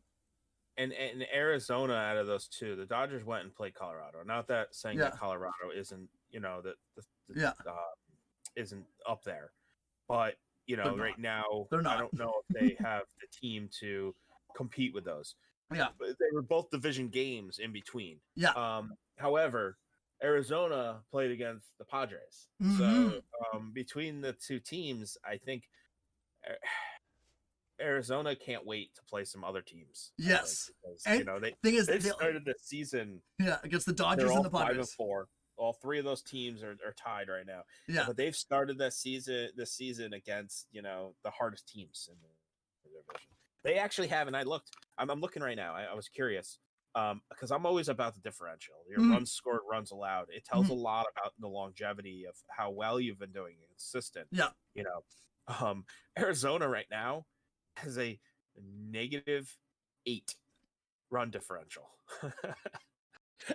And Arizona, out of those 2, the Dodgers went and played Colorado. Not that saying that Colorado isn't, isn't up there, but right now they're not. I don't know if they have the team to compete with those. Yeah, but they were both division games in between. Yeah. However, Arizona played against the Padres, so between the 2 teams, I think Arizona can't wait to play some other teams. Yes, because, they started the season against the Dodgers and the Padres. 5-4. All 3 of those teams are tied right now. Yeah, but they've started this season against the hardest teams in the division. They actually have, and I'm looking right now. I was curious because I'm always about the differential. Your runs scored, runs allowed. It tells a lot about the longevity of how well you've been doing. Consistent. Yeah. Arizona right now has a -8 run differential.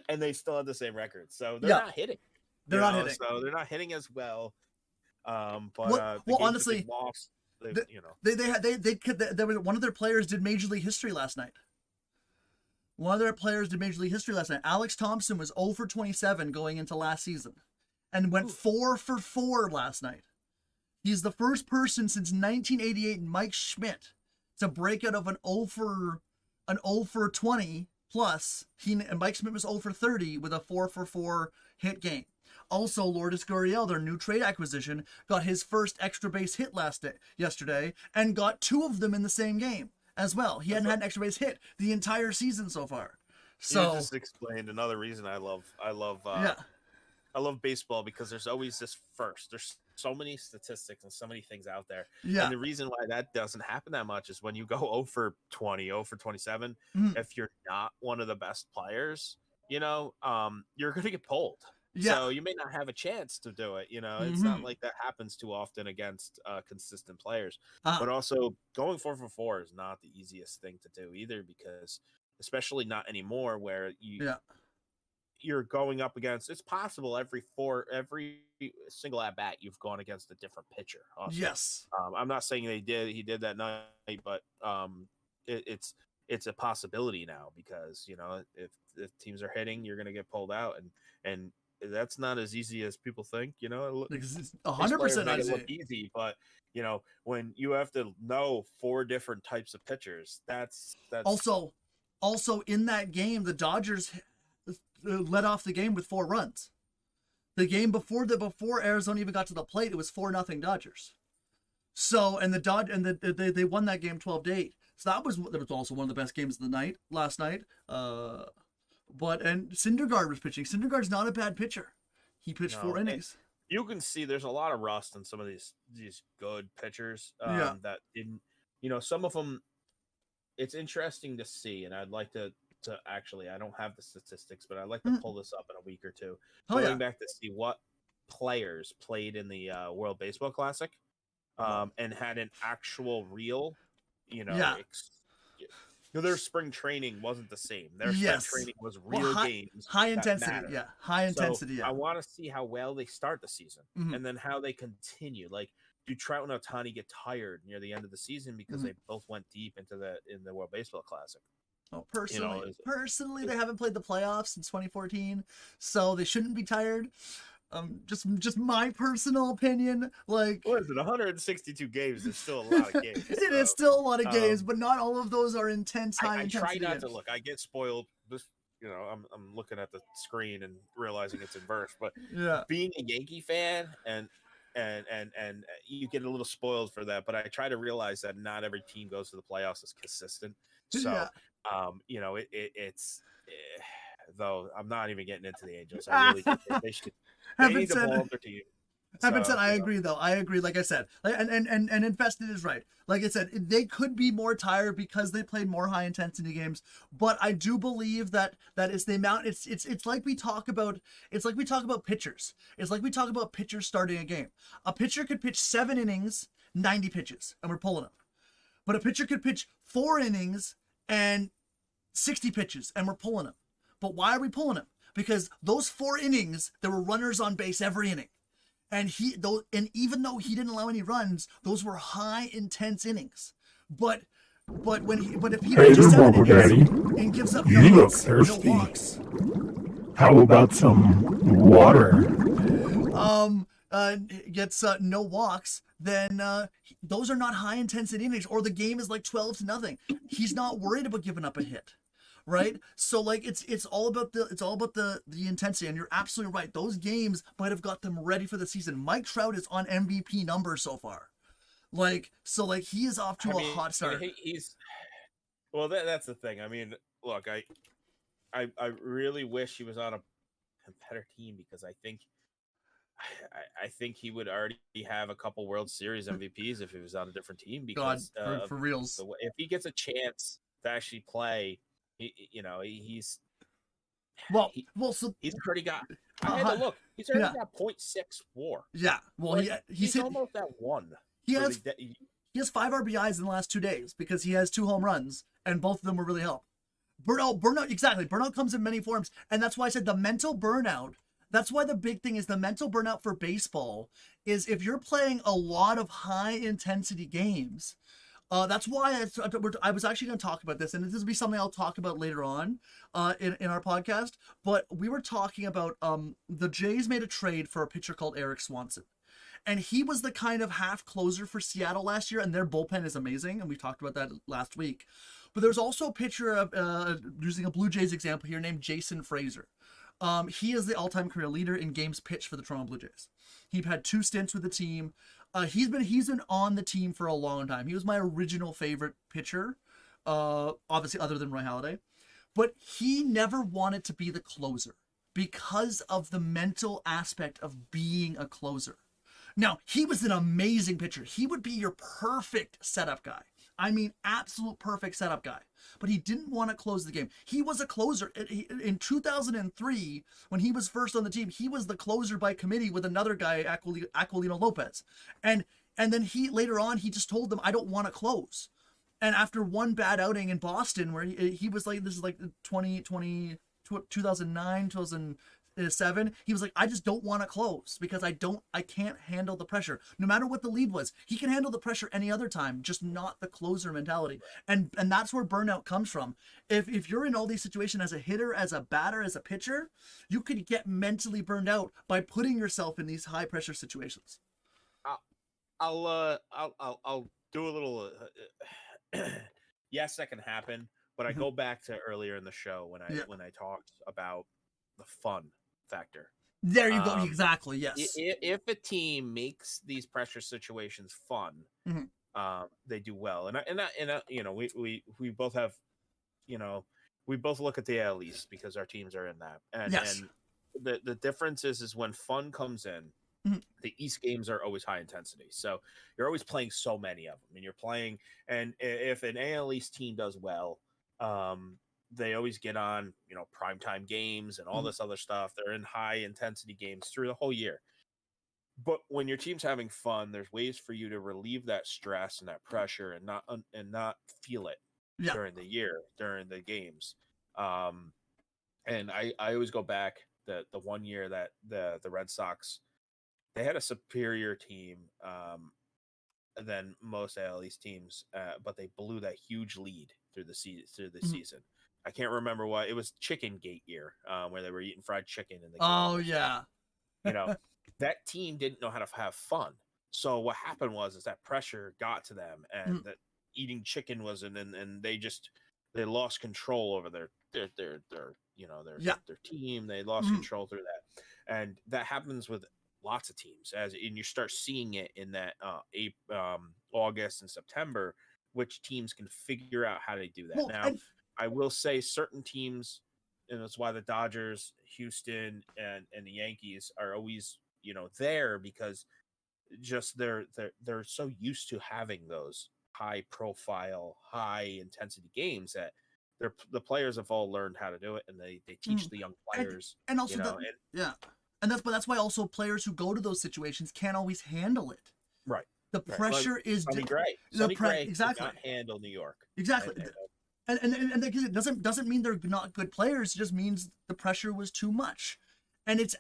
And they still have the same record. So they're not hitting. They're not hitting. So they're not hitting as well. Honestly, lost, they were one of their players did Major League history last night. Alex Thompson was 0 for 27 going into last season and went 4 for 4 last night. He's the first person since 1988, Mike Schmidt, to break out of an 0 for 20 plus. Mike Schmidt was 0 for 30 with a 4 for 4 hit game. Also, Lourdes Gurriel, their new trade acquisition, got his first extra base hit yesterday and got 2 of them in the same game as well. He hadn't had an extra base hit the entire season so far. So you just explained another reason I love baseball, because there's always this first. There's so many statistics and so many things out there. Yeah. And the reason why that doesn't happen that much is when you go 0 for 20, 0 for 27, if you're not one of the best players, you're going to get pulled. Yeah. So you may not have a chance to do it. It's not like that happens too often against consistent players. But also going 4 for 4 is not the easiest thing to do either, because especially not anymore where you're going up against, it's possible every single at bat you've gone against a different pitcher. Also. Yes. I'm not saying he did that night, but it's a possibility now, because if teams are hitting, you're going to get pulled out, and that's not as easy as people think. 100% not easy, but when you have to know 4 different types of pitchers, that's also in that game, the Dodgers led off the game with 4 runs. The game before Arizona even got to the plate, it was 4-0 Dodgers. So they won that game 12-8. So that was also one of the best games of the night last night. And Syndergaard was pitching. Syndergaard's not a bad pitcher. He pitched 4 innings. You can see there's a lot of rust in some of these good pitchers that didn't. Some of them. It's interesting to see, and I'd like to actually, I don't have the statistics, but I'd like to pull this up in a week or two. Going back to see what players played in the World Baseball Classic, and had an actual real, their spring training wasn't the same. Their spring training was real games. High intensity, high intensity. I want to see how well they start the season, and then how they continue. Like, do Trout and Ohtani get tired near the end of the season because they both went deep in the World Baseball Classic? Oh, personally, they haven't played the playoffs since 2014, so they shouldn't be tired. Just my personal opinion. Like, what is it? 162 games is still a lot of games. It is still a lot of games, but not all of those are intense, high intensity. I try not games. to look. I get spoiled. I'm looking at the screen and realizing it's inverse. But being a Yankee fan and you get a little spoiled for that. But I try to realize that not every team goes to the playoffs as consistent. So, it's. Though I'm not even getting into the Angels. I really think they should. They need to blow up their team. I agree, though. I agree. Like I said, and Infested is right. Like I said, they could be more tired because they played more high intensity games. But I do believe that is the amount. It's like we talk about. It's like we talk about pitchers. It's like we talk about pitchers starting a game. A pitcher could pitch 7 innings, 90 pitches, and we're pulling them. But a pitcher could pitch 4 innings and 60 pitches, and we're pulling them. But why are we pulling him? Because those 4 innings, there were runners on base every inning. And even though he didn't allow any runs, those were high intense innings. But if he Hey just there, Bubble Daddy. and gives up You look thirsty. no walks, How about some water? gets no walks, then those are not high intensity innings, or the game is like 12-0. He's not worried about giving up a hit, right? So like it's all about the intensity, and you're absolutely right. Those games might have got them ready for the season. Mike Trout is on MVP numbers so far, he is off to a hot start. That's the thing. I mean, look, I really wish he was on a better team, because I think he would already have a couple World Series MVPs if he was on a different team. Because for reals, if he gets a chance to actually play, he's already got. I had to look. He's already got 0.6 WAR. Yeah, well, he's almost at 1. He has 5 RBIs in the last 2 days because he has 2 home runs, and both of them will really help. Burnout, exactly. Burnout comes in many forms, and that's why I said the mental burnout. That's why the big thing is the mental burnout for baseball is if you're playing a lot of high intensity games. That's why I was actually going to talk about this, and this will be something I'll talk about later on in our podcast. But we were talking about the Jays made a trade for a pitcher called Eric Swanson. And he was the kind of half closer for Seattle last year, and their bullpen is amazing, and we talked about that last week. But there's also a pitcher of using a Blue Jays example here named Jason Frazier. He is the all-time career leader in games pitched for the Toronto Blue Jays. He's had 2 stints with the team. He's been on the team for a long time. He was my original favorite pitcher, obviously other than Roy Halladay. But he never wanted to be the closer because of the mental aspect of being a closer. Now, he was an amazing pitcher. He would be your perfect setup guy. I mean, absolute perfect setup guy. But he didn't want to close the game. He was a closer. In 2003, when he was first on the team, he was the closer by committee with another guy, Aquilino Lopez. And then later on, he just told them, I don't want to close. And after one bad outing in Boston, where he was like, this is like 2009, 2007, he was like, I just don't want to close because I can't handle the pressure. No matter what the lead was, he can handle the pressure any other time, just not the closer mentality. And that's where burnout comes from. If you're in all these situations as a hitter, as a batter, as a pitcher, you could get mentally burned out by putting yourself in these high pressure situations. I'll do a little. Yes, that can happen. But I go back to earlier in the show when I talked about the fun factor. There you go. Exactly. Yes. If a team makes these pressure situations fun, they do well. And we both have, we both look at the AL East because our teams are in that. And the difference is when fun comes in, the East games are always high intensity. So you're always playing so many of them, and you're playing. And if an AL East team does well, they always get on, primetime games and all this other stuff. They're in high intensity games through the whole year. But when your team's having fun, there's ways for you to relieve that stress and that pressure and not feel it during the year, during the games. And I always go back the one year that the Red Sox, they had a superior team than most AL East teams, but they blew that huge lead through the season. I can't remember what it was. Chicken Gate year, where they were eating fried chicken in the game. Oh yeah, that team didn't know how to have fun. So what happened was that pressure got to them, and that eating chicken wasn't, and they lost control over their team. They lost control through that, and that happens with lots of teams. And you start seeing it in that August and September, which teams can figure out how to do that. Now, I will say certain teams, and that's why the Dodgers, Houston, and the Yankees are always, there, because just they're so used to having those high profile, high intensity games that the players have all learned how to do it, and they teach the young players. And also, that's why also players who go to those situations can't always handle it. Right. The pressure is Sonny Gray. Exactly. Cannot handle New York. Exactly. And it doesn't mean they're not good players. It just means the pressure was too much. and it's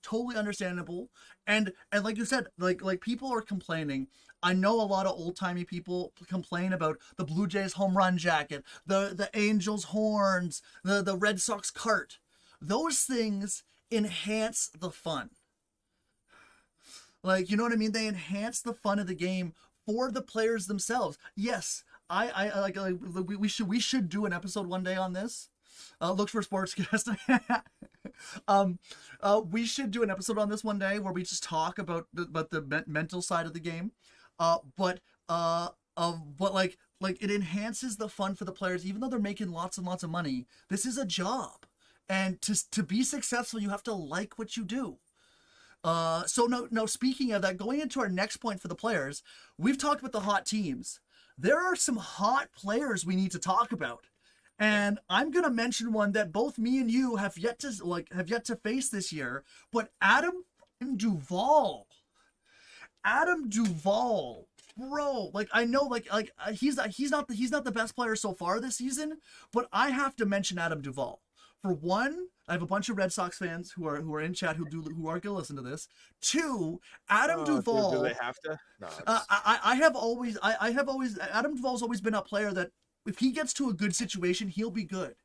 totally understandable. And like you said, like people are complaining. I know a lot of old timey people complain about the Blue Jays home run jacket, the Angels horns, the Red Sox cart. Those things enhance the fun. Like, you know what I mean? They enhance the fun of the game for the players themselves. Yes, we should do an episode one day on this. Look for Sportscast. We should do an episode on this one day where we just talk about the mental side of the game. But like it enhances the fun for the players, even though they're making lots and lots of money. This is a job, and to be successful, you have to like what you do. So speaking of that, going into our next point for the players, we've talked about the hot teams. There are some hot players we need to talk about. And I'm going to mention one that both me and you have yet to face this year, but Adam Duvall, bro, like I know he's not the best player so far this season, but I have to mention Adam Duvall. For one, I have a bunch of Red Sox fans who are in chat who aren't gonna listen to this. Two, Adam Duvall. Do they have to? No. Adam Duvall's always been a player that if he gets to a good situation, he'll be good.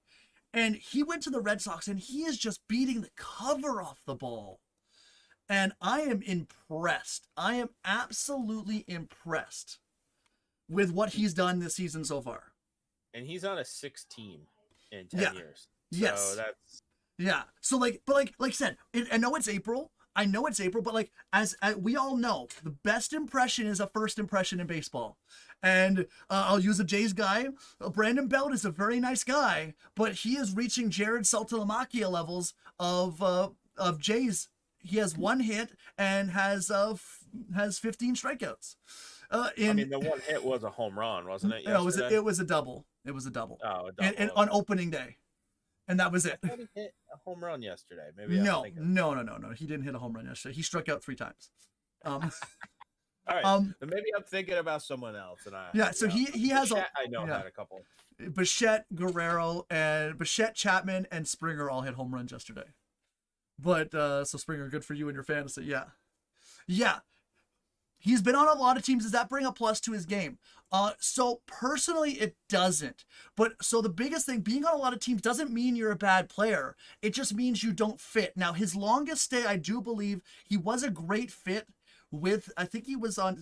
And he went to the Red Sox and he is just beating the cover off the ball. And I am impressed. I am absolutely impressed with what he's done this season so far. And he's on a 6 team in 10 years. Yes. So that's... Yeah. So like I said, I know it's April, but like as we all know, the best impression is a first impression in baseball. And I'll use a Jays guy. Brandon Belt is a very nice guy, but he is reaching Jared Saltalamacchia levels of Jays. He has 1 hit and has 15 strikeouts. The one hit was a home run, wasn't it? No, it was a double. It was a double. Oh, a double. And on opening day. And that was it. I thought he hit a home run yesterday. Maybe no. He didn't hit a home run yesterday. He struck out 3 times. All right. Maybe I'm thinking about someone else. He has Bichette, had a couple. Bichette, Guerrero, and Bichette, Chapman, and Springer all hit home runs yesterday. But so Springer, good for you and your fantasy. Yeah. He's been on a lot of teams. Does that bring a plus to his game? So personally, it doesn't. But so the biggest thing, being on a lot of teams doesn't mean you're a bad player. It just means you don't fit. Now, his longest stay, I do believe he was a great fit with, I think he was on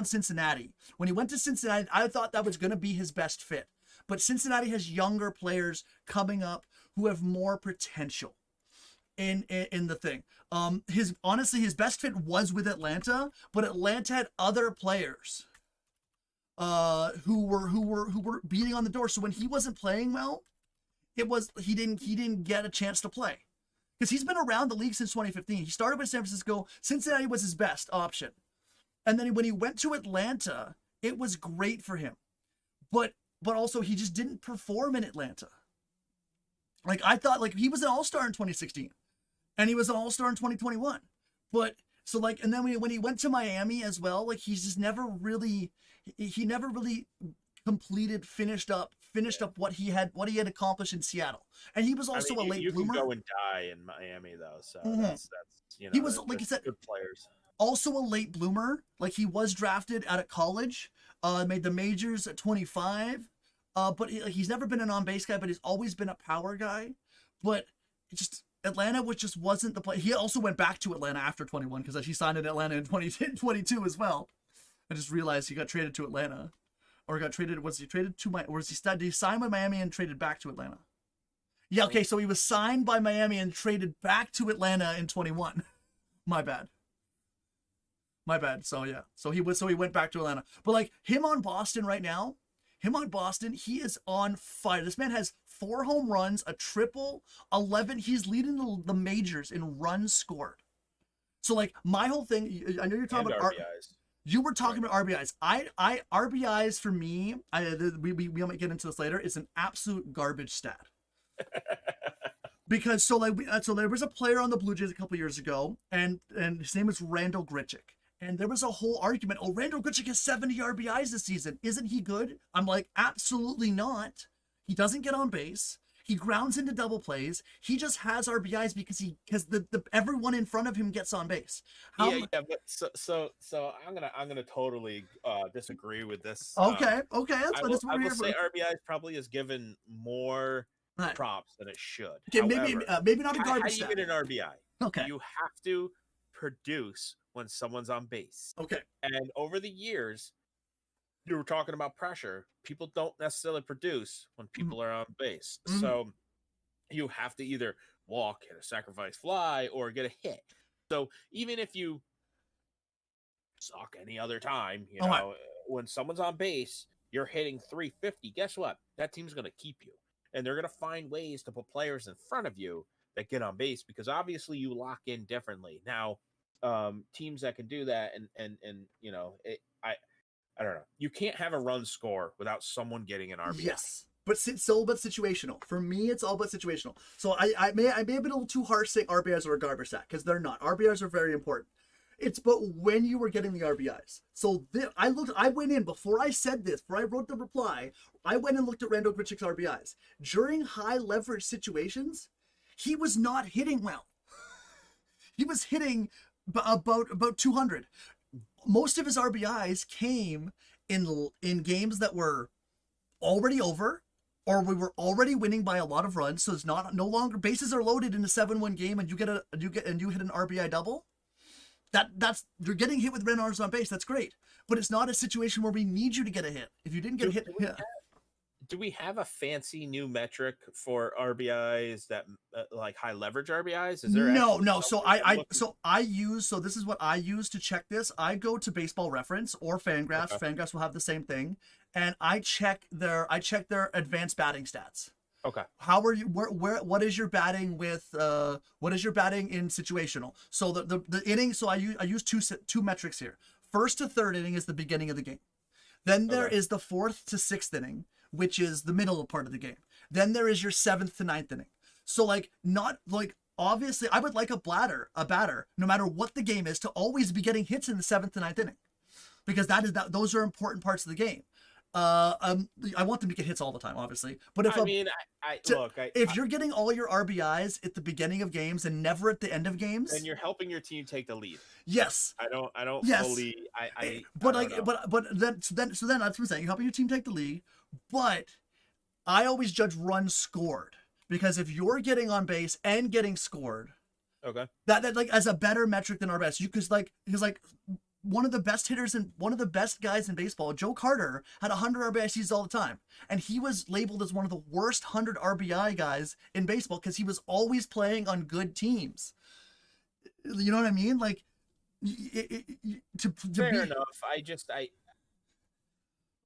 Cincinnati. When he went to Cincinnati, I thought that was going to be his best fit. But Cincinnati has younger players coming up who have more potential in the thing. His best fit was with Atlanta, but Atlanta had other players who were beating on the door. So when he wasn't playing well, he didn't get a chance to play. Because he's been around the league since 2015. He started with San Francisco. Cincinnati was his best option. And then when he went to Atlanta, it was great for him. But also he just didn't perform in Atlanta. Like I thought, like he was an all-star in 2016. And he was an all-star in 2021. But so like, and then when he went to Miami as well, like he never really finished up what he had accomplished in Seattle. And he was also a late bloomer. You can go and die in Miami though, so that's he was, like you said, good players. Also a late bloomer. Like he was drafted out of college, made the majors at 25. But he's never been an on-base guy, but he's always been a power guy. But it just Atlanta, which just wasn't the play. He also went back to Atlanta after 21 because he signed in Atlanta in 2022 as well. I just realized he got traded to Atlanta, or got traded. Was he traded to did he sign by Miami and traded back to Atlanta? Yeah, okay, so he was signed by Miami and traded back to Atlanta in 21. My bad. So yeah, so he went back to Atlanta. But like him on Boston right now. He is on fire. This man has 4 home runs, a triple, 11. He's leading the majors in runs scored. So like my whole thing, I know you're talking about RBIs. You were talking about RBIs. I RBIs for me, we might get into this later, is an absolute garbage stat. Because so there was a player on the Blue Jays a couple years ago, and his name was Randall Grichuk. And there was a whole argument. Oh, Randall Grichuk has 70 RBIs this season. Isn't he good? I'm like, absolutely not. He doesn't get on base. He grounds into double plays. He just has RBIs because the everyone in front of him gets on base. But so I'm gonna totally disagree with this. Okay, that's what I will we're say here for. RBIs probably is given more Right. props than it should. Okay, However, maybe not a how garbage do you stat. get an RBI? Okay. You have to produce when someone's on base. Okay. And over the years, you were talking about pressure. People don't necessarily produce when people are on base. Mm-hmm. So you have to either walk, hit a sacrifice fly, or get a hit. So even if you suck any other time, you know, when someone's on base, you're hitting 350. Guess what? That team's going to keep you. And they're going to find ways to put players in front of you that get on base because obviously you lock in differently. Now, teams that can do that and you know, I don't know. You can't have a run score without someone getting an RBI. Yes. But it's all but situational. For me, it's all but situational. So I may have been a little too harsh saying RBIs are a garbage stat because they're not. RBIs are very important. It's but when you were getting the RBIs. So I went in before I said this, before I wrote the reply, I went and looked at Randall Grichuk's RBIs. During high leverage situations, he was not hitting well. He was hitting about 200. Most of his RBIs came in games that were already over, or we were already winning by a lot of runs. So it's no longer bases are loaded in a 7-1 game, and you hit an RBI double. That's you're getting hit with runners on base. That's great, but it's not a situation where we need you to get a hit. If you didn't get a hit, do we have a fancy new metric for RBIs that like high leverage RBIs? Is there no? So this is what I use to check this. I go to Baseball Reference or Fangraphs. Okay. Fangraphs will have the same thing, and I check their advanced batting stats. Okay. How are you? What is your batting with? What is your batting in situational? So the inning. So I use two metrics here. First to third inning is the beginning of the game. Then there is the fourth to sixth inning, which is the middle part of the game. Then there is your seventh to ninth inning. So obviously I would like a batter, no matter what the game is, to always be getting hits in the seventh to ninth inning, because those are important parts of the game. I want them to get hits all the time, obviously. But if you're getting all your RBIs at the beginning of games and never at the end of games, then you're helping your team take the lead. Yes. I don't yes. fully. But that's what I'm saying. You're helping your team take the lead, but I always judge runs scored, because if you're getting on base and getting scored, okay, that like as a better metric than RBIs, because one of the best hitters and one of the best guys in baseball, Joe Carter, had 100 RBI seasons all the time. And he was labeled as one of the worst 100 RBI guys in baseball because he was always playing on good teams. You know what I mean? Like, fair enough.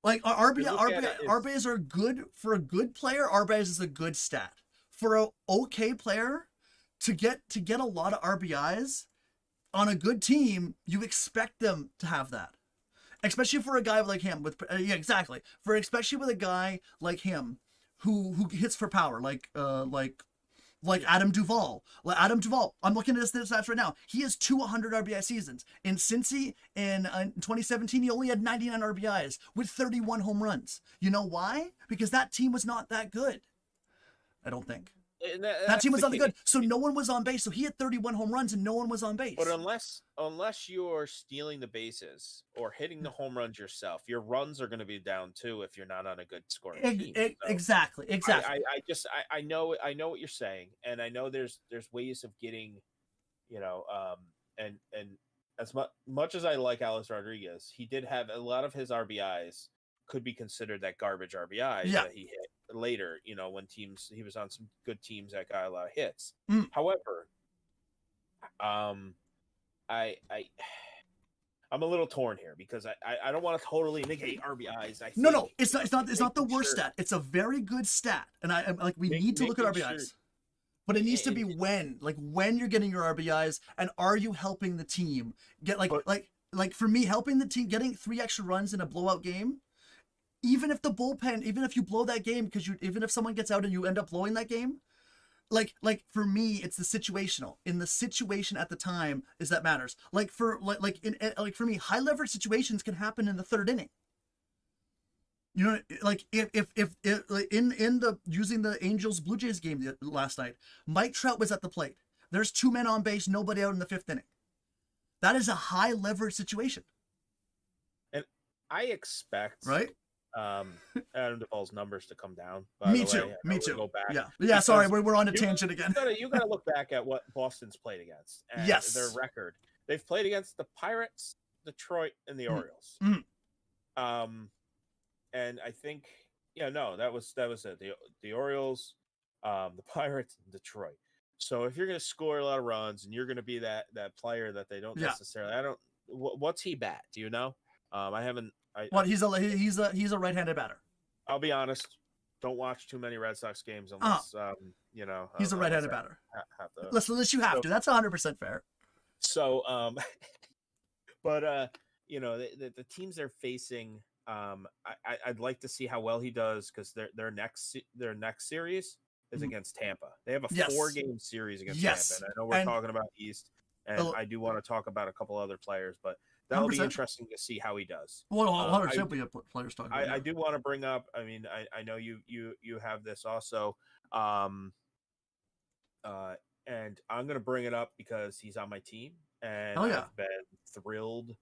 RBIs are good for a good player. RBIs is a good stat. For an okay player, to get a lot of RBIs on a good team, you expect them to have that, especially for a guy like him. Especially with a guy like him, who hits for power, like Adam Duvall. I'm looking at his stats right now. He has 100 RBI seasons. In Cincy, in 2017, he only had 99 RBIs with 31 home runs. You know why? Because that team was not that good. I don't think. That team was not good, so no one was on base. So he had 31 home runs and no one was on base. But unless you're stealing the bases or hitting the home runs yourself, your runs are going to be down too if you're not on a good scoring team. So exactly. I know what you're saying, and I know there's ways of getting, and as much as I like Alex Rodriguez, he did have a lot of his RBIs could be considered that garbage RBIs that he hit later, when he was on some good teams that got a lot of hits. However, I'm a little torn here because I don't want to totally negate RBIs. No, it's not the worst stat. It's a very good stat, and we need to look at RBIs. But it needs to be when you're getting your RBIs, and are you helping the team get like for me, helping the team getting 3 extra runs in a blowout game. Even if you blow that game, even if someone gets out and you end up blowing that game, like for me, it's the situational. In the situation at the time is that matters. For me, high leverage situations can happen in the third inning. You know, like if like, in the using the Angels Blue Jays game last night, Mike Trout was at the plate. There's 2 men on base, nobody out in the 5th inning. That is a high leverage situation. And I expect right Adam Duvall's numbers to come down. Me too. Go back Yeah. Sorry, we're on a tangent again. You gotta look back at what Boston's played against and yes. their record. They've played against the Pirates, Detroit, and the Orioles. And I think that was it. The Orioles, the Pirates, and Detroit. So if you're going to score a lot of runs and you're going to be that player that they don't necessarily, what's he bat? Do you know? I haven't. He's a right-handed batter. I'll be honest. Don't watch too many Red Sox games unless he's a right-handed batter. Unless you have to. That's 100% fair. So, but the teams they're facing. I'd like to see how well he does because their next series is against Tampa. They have a 4-game series against Tampa. And I know we're talking about East, and I do want to talk about a couple other players, but that'll 100%. Be interesting to see how he does. Well, 100% we have players talking. I do want to bring up. I mean, I know you have this also, and I'm going to bring it up because he's on my team, and I've been thrilled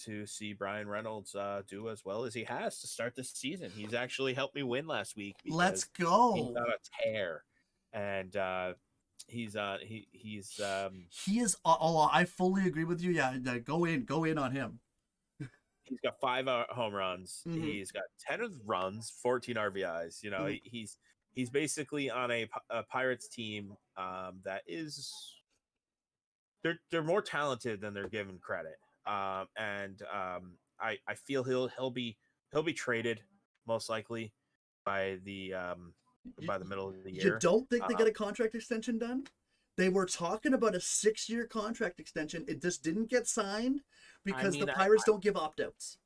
to see Brian Reynolds do as well as he has to start this season. He's actually helped me win last week. Let's go. He's on a tear, and he is. I fully agree with you. Yeah, go in on him. He's got 5 home runs. Mm-hmm. He's got 10 runs, 14 RBIs. You know, he's basically on a Pirates team that is they're more talented than they're given credit. I feel he'll be traded most likely by the middle of the year. You don't think they get a contract extension done? They were talking about a 6-year contract extension. It just didn't get signed because the Pirates don't give opt-outs.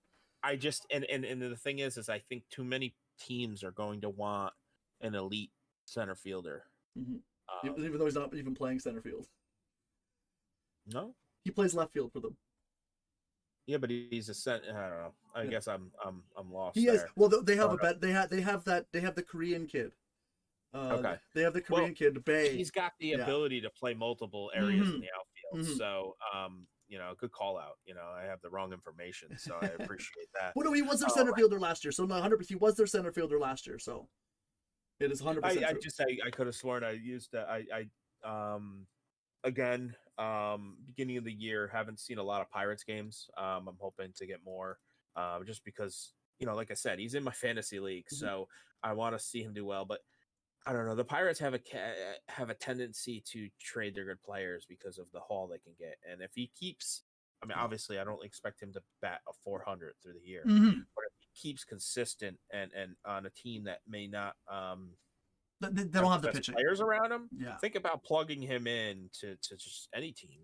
I just and the thing is I think too many teams are going to want an elite center fielder. Mm-hmm. Even though he's not even playing center field. No, he plays left field for them. Yeah, but he's a center. I don't know. I guess I'm lost. He is. Well, they have They have the Korean kid. Okay. They have the Korean kid, Bay. He's got the ability to play multiple areas in the outfield. Mm-hmm. So, good call out. I have the wrong information, so I appreciate that. Well, no, he was their center fielder last year. So, no, 100%. He was their center fielder last year. So, it is 100%. I could have sworn I used that. Again, beginning of the year, haven't seen a lot of Pirates games. I'm hoping to get more, just because, like I said, he's in my fantasy league, so I want to see him do well. But I don't know. The Pirates have a tendency to trade their good players because of the haul they can get, and if he keeps, obviously, I don't expect him to bat a 400 through the year, but if he keeps consistent and on a team that may not, they don't have the pitching players around him. Yeah. Think about plugging him in to just any team,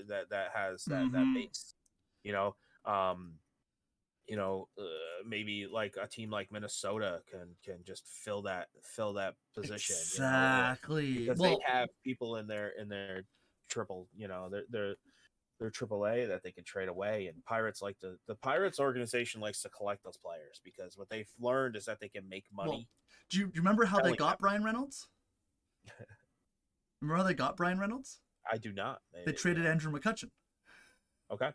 that has that base, maybe like a team like Minnesota can just fill that position. Exactly. Because they have people in their triple, their AAA that they can trade away, and Pirates the Pirates organization likes to collect those players because what they've learned is that they can make money. Well, do you remember how they got Brian Reynolds? Remember how they got Brian Reynolds? I do not. They traded Andrew McCutchen. Okay.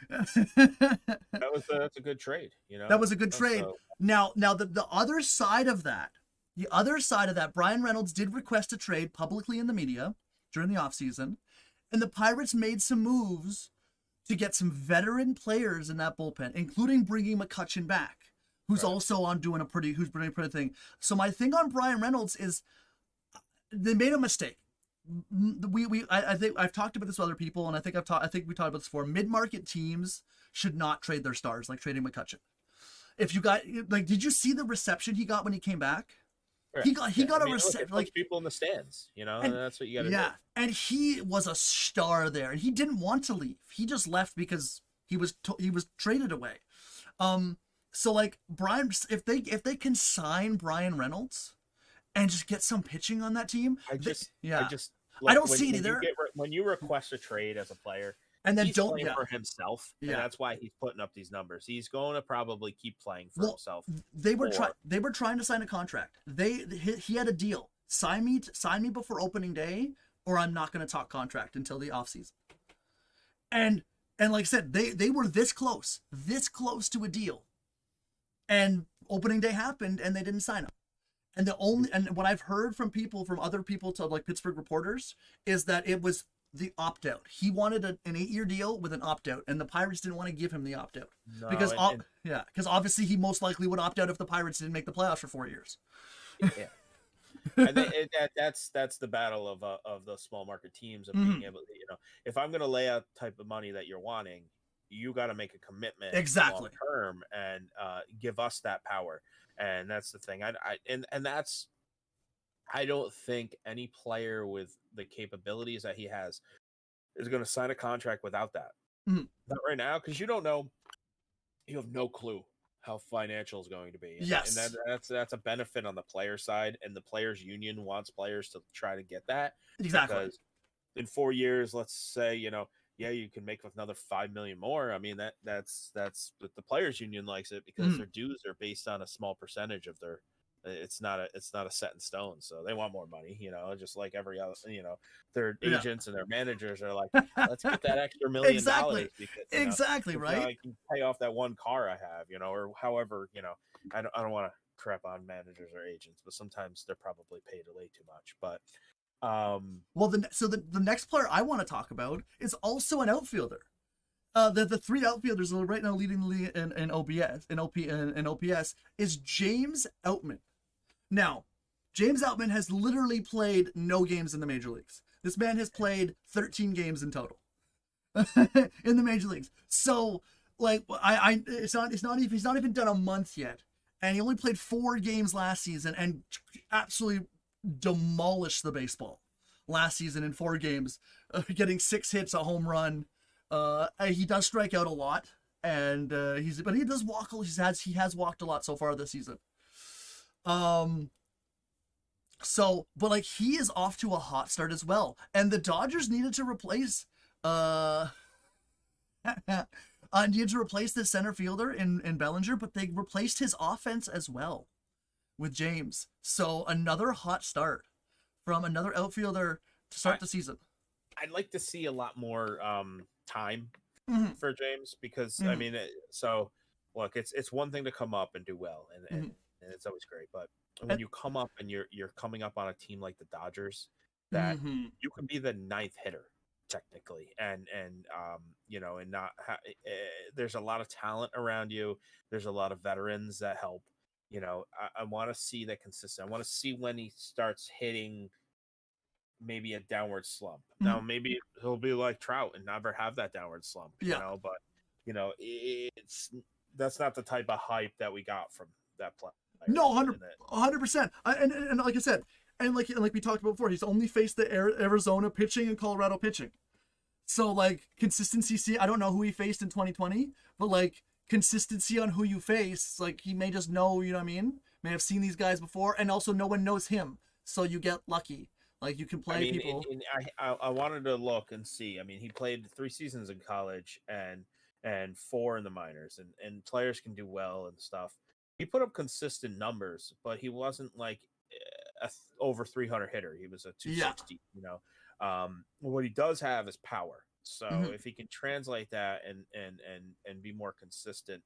That's a good trade. That was a good trade. So... Now the other side of that, Brian Reynolds did request a trade publicly in the media during the offseason, and the Pirates made some moves to get some veteran players in that bullpen, including bringing McCutchen back. Who's also on doing a pretty thing. So my thing on Brian Reynolds is they made a mistake. I think I've talked about this with other people, and I think we talked about this before. Mid-market teams should not trade their stars like trading McCutchen. If you got did you see the reception he got when he came back? Right. He got a reception like people in the stands, and that's what you got to do. Yeah, and he was a star there, and he didn't want to leave. He just left because he was traded away. So Brian, if they can sign Brian Reynolds and just get some pitching on that team, I don't see it either. When you request a trade as a player, and then he's don't playing for himself, and that's why he's putting up these numbers. He's going to probably keep playing for himself. They were trying to sign a contract. He had a deal. Sign me before opening day, or I'm not going to talk contract until the offseason. And like I said, they were this close to a deal, and opening day happened, and they didn't sign him. And what I've heard from other people to like Pittsburgh reporters is that it was the opt-out. He wanted an 8-year deal with an opt-out, and the Pirates didn't want to give him the opt-out. No, because obviously he most likely would opt out if the Pirates didn't make the playoffs for 4 years. Yeah. I think that's the battle of the small market teams of being able to, if I'm going to lay out the type of money that you're wanting, you got to make a commitment exactly long term and give us that power. And that's the thing. I don't think any player with the capabilities that he has is going to sign a contract without that. Not right now, because you don't know. You have no clue how financial is going to be. Yes. And that's a benefit on the player side, and the players union wants players to try to get that. Exactly. Because in 4 years, let's say, you can make another $5 million more. I mean, that's but the players union likes it because their dues are based on a small percentage of their. It's not a set in stone, so they want more money, just like every other, their agents and their managers are like, let's get that extra $1 million. Exactly, right? I can pay off that one car I have, or however, I don't want to crap on managers or agents, but sometimes they're probably paid way too much. But the next player I want to talk about is also an outfielder. The three outfielders right now leading the league in OPS is James Outman. Now, James Outman has literally played no games in the major leagues. This man has played 13 games in total in the major leagues. So, like, he's not even done a month yet, and he only played 4 games last season and absolutely demolished the baseball last season in 4 games, getting 6 hits, a home run. He does strike out a lot, and he does walk. He has walked a lot so far this season. But like he is off to a hot start as well, and the Dodgers needed to replace the center fielder in Bellinger, but they replaced his offense as well with James. So another hot start from another outfielder to start the season. I'd like to see a lot more time for James because I mean, so look, it's one thing to come up and do well, and it's always great, but when you come up and you're coming up on a team like the Dodgers, that you can be the 9th hitter technically, and not there's a lot of talent around you. There's a lot of veterans that help. I want to see that consistent. I want to see when he starts hitting maybe a downward slump. Now maybe he'll be like Trout and never have that downward slump, but that's not the type of hype that we got from that player. No, 100%. And like I said, and like we talked about before, he's only faced the Arizona pitching and Colorado pitching. So like consistency, I don't know who he faced in 2020, but like consistency on who you face, like he may just know, you know what I mean? May have seen these guys before, and also no one knows him, so you get lucky. Like you can play people. I wanted to look and see. I mean, he played 3 seasons in college and 4 in the minors, and players can do well and stuff. He put up consistent numbers, but he wasn't like over 300 hitter. He was a 260. What he does have is power. So if he can translate that and be more consistent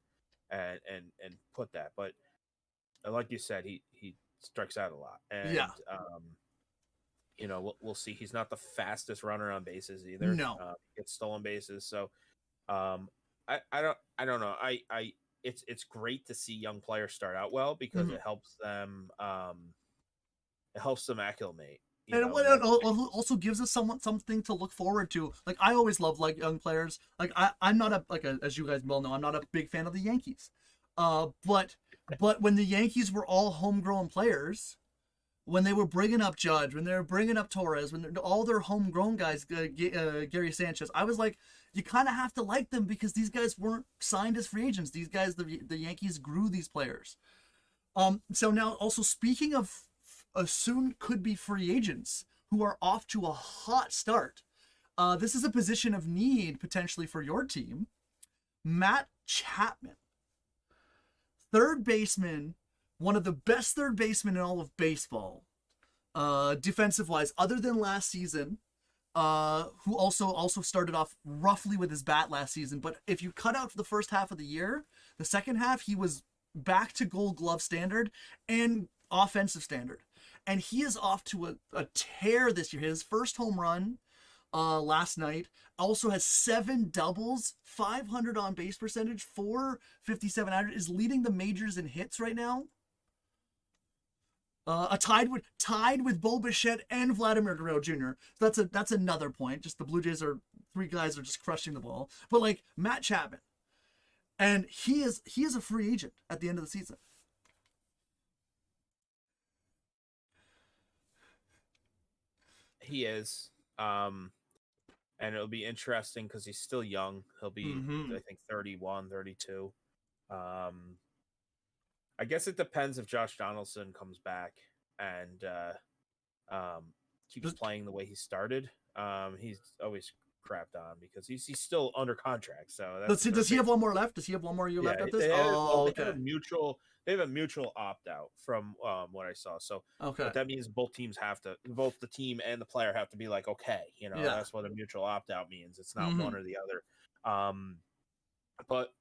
and put that, but like you said, he strikes out a lot, and we'll see. He's not the fastest runner on bases either. No, gets stolen bases. So I don't know. It's great to see young players start out well because it helps them acclimate. And it also gives us something to look forward to. Like I always love like young players. Like I'm not as you guys well know, I'm not a big fan of the Yankees. But when the Yankees were all homegrown players, when they were bringing up Judge, when they were bringing up Torres, when all their homegrown guys, Gary Sanchez, I was like, you kind of have to like them because these guys weren't signed as free agents. These guys, the Yankees grew these players. So now also speaking of soon could be free agents who are off to a hot start, This is a position of need potentially for your team. Matt Chapman, third baseman, one of the best third basemen in all of baseball, defensive wise, other than last season, who also started off roughly with his bat last season. But if you cut out the first half of the year, the second half he was back to Gold Glove standard and offensive standard, and he is off to a tear this year. His first home run last night, also has 7 doubles, 500 on base percentage, 457 average, is leading the majors in hits right now. Tied with Bo Bichette and Vladimir Guerrero Jr. So that's another point. Just the Blue Jays are 3 guys are just crushing the ball. But like Matt Chapman, and he is a free agent at the end of the season. He is. And it'll be interesting because he's still young. He'll be, I think, 31, 32. I guess it depends if Josh Donaldson comes back and keeps playing the way he started. He's always crapped on because he's still under contract. So does he have one more left? Does he have one more year left at this? They have a mutual opt out from what I saw. So but that means both the team and the player have to be like, okay, that's what a mutual opt out means. It's not one or the other. But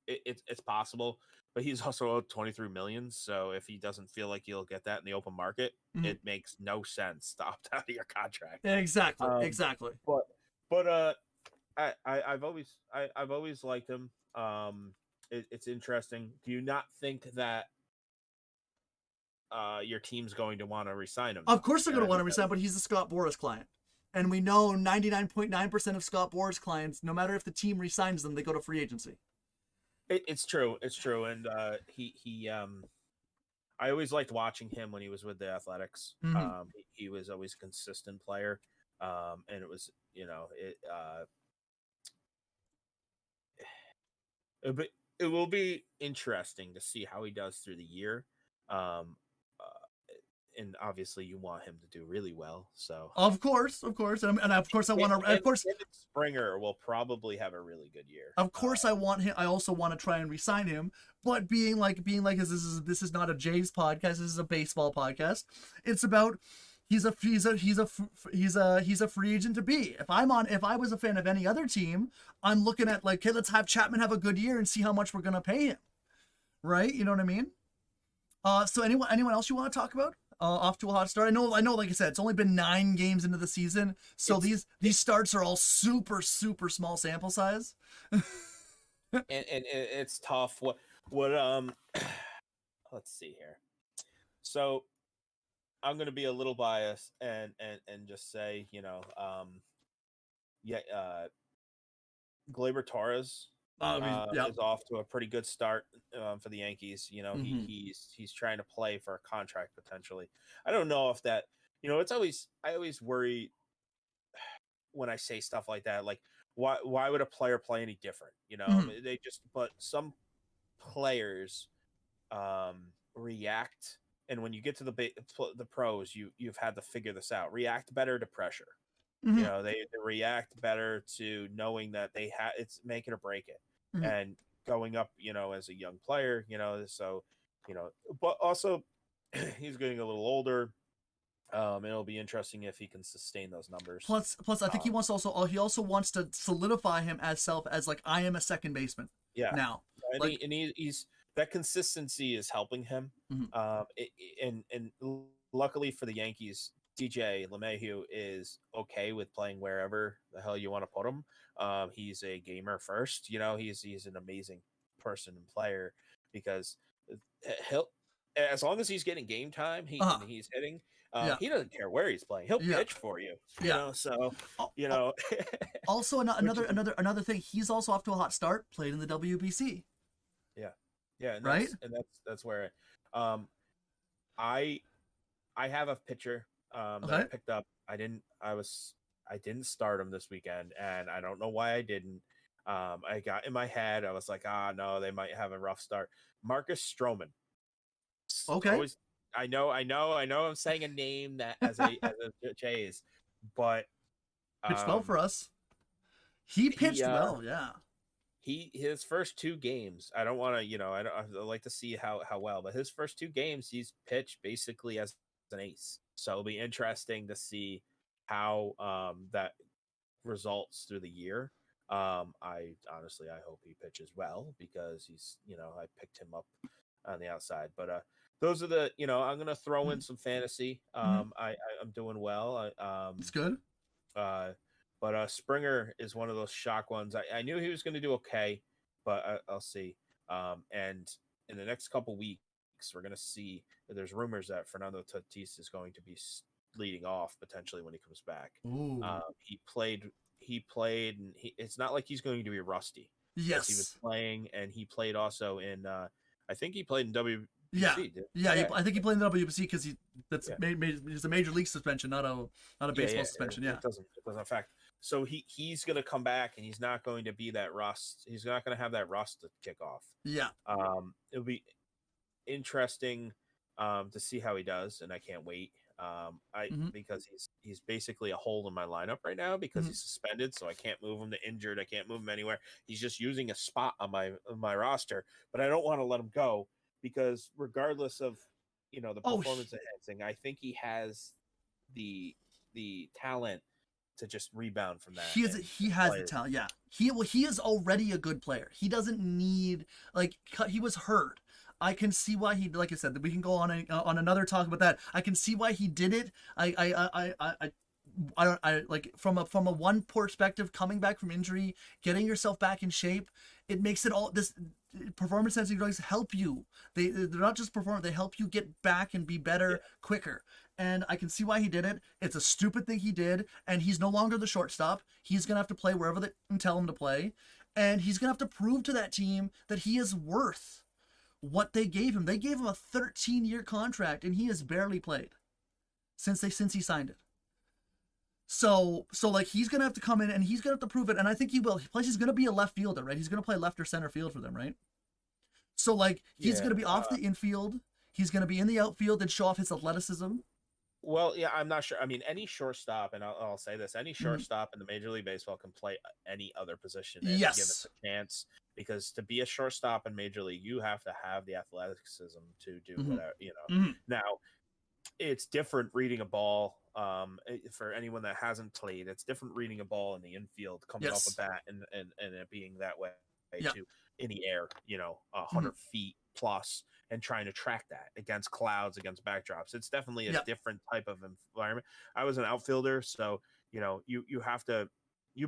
it's possible. But he's also owed $23 million. So if he doesn't feel like he'll get that in the open market, it makes no sense to opt out of your contract. Exactly. But I've always liked him. It's interesting. Do you not think that your team's going to want to resign him? Of course they're going to want to resign, but he's a Scott Boras client. And we know 99.9% of Scott Boras clients, no matter if the team resigns them, they go to free agency. It's true. And he I always liked watching him when he was with the Athletics. He was always a consistent player. And it was, it will be interesting to see how he does through the year. And obviously you want him to do really well. So of course. And of course I want to, of course Springer will probably have a really good year. Of course I want him. I also want to try and re-sign him, but being like, this is not a Jays podcast. This is a baseball podcast. It's about, he's a free agent to be. If I was a fan of any other team, I'm looking at like, okay, let's have Chapman have a good year and see how much we're going to pay him. Right. You know what I mean? So anyone else you want to talk about? Off to a hot start. I know. Like I said, it's only been 9 games into the season, so these starts are all super small sample size. and it's tough. What let's see here. So I'm going to be a little biased and just say, Gleyber Torres is off to a pretty good start for the Yankees. He's trying to play for a contract potentially. I don't know if that, I always worry when I say stuff like that. Like, why would a player play any different? But some players react, and when you get to the pros, you've had to figure this out. React better to pressure. They react better to knowing that it's make it or break it. And going up, as a young player, but also he's getting a little older. It'll be interesting if he can sustain those numbers. Plus, I think he also wants to solidify himself as like, I am a second baseman. Yeah. Now, and he's that consistency is helping him. And luckily for the Yankees, DJ LeMahieu is okay with playing wherever the hell you want to put him. He's a gamer first, he's an amazing person and player because he'll, as long as he's getting game time, he's hitting. He doesn't care where he's playing. He'll pitch for you. So also another thing. He's also off to a hot start. Played in the WBC. Yeah, and right. That's where I have a pitcher that I picked up. I didn't start him this weekend, and I don't know why I didn't. I got in my head, I was like, no, they might have a rough start. Marcus Stroman. Okay. I know. I'm saying a name that as a Jays, but Pitched well for us. He pitched well, yeah. His first 2 games. I don't want to, I like to see how well, but his first 2 games, he's pitched basically as an ace. So it'll be interesting to see how that results through the year. I honestly, I hope he pitches well because he's, I picked him up on the outside. But those are the, I'm gonna throw in some fantasy. I'm doing well. It's good. But Springer is one of those shock ones. I knew he was going to do okay, but I'll see. And in the next couple weeks, we're going to see. There's rumors that Fernando Tatis is going to be leading off potentially when he comes back. He played, and it's not like he's going to be rusty. Yes, he was playing, and he played also in. I think he played in WBC. Yeah. I think he played in the WBC because it's a major league suspension, not a baseball suspension. It doesn't affect. So he's going to come back, and he's not going to be that rust. He's not going to have that rust to kick off. Yeah. It'll be interesting to see how he does, and I can't wait. Because he's basically a hole in my lineup right now because he's suspended, so I can't move him to injured. I can't move him anywhere. He's just using a spot on my roster, but I don't want to let him go because regardless of the performance enhancing, I think he has the talent to just rebound from that. He has the talent. Yeah. He is already a good player. He doesn't need he was hurt. I can see why he, like I said, that we can go on another talk about that. I can see why he did it. I like from a one perspective, coming back from injury, getting yourself back in shape, it makes it all this performance enhancing drugs help you. They're not just perform, they help you get back and be better quicker. And I can see why he did it. It's a stupid thing he did, and he's no longer the shortstop. He's gonna have to play wherever they tell him to play, and he's gonna have to prove to that team that he is worth what they gave him. They gave him a 13-year contract, and he has barely played since he signed it. So like he's gonna have to come in and he's gonna have to prove it, and I think he will. Plus, he's gonna be a left fielder, right? He's gonna play left or center field for them, right? So like he's gonna be off the infield. He's gonna be in the outfield and show off his athleticism. Well, yeah, I'm not sure. I mean, any shortstop, and I'll say this: any shortstop in the Major League Baseball can play any other position and give it a chance. Because to be a shortstop in Major League, you have to have the athleticism to do whatever. Now, it's different reading a ball. For anyone that hasn't played, it's different reading a ball in the infield, coming off a bat, and it being that way to in the air. 100 feet plus. And trying to track that against clouds, against backdrops. It's definitely a different type of environment. I was an outfielder, so you have to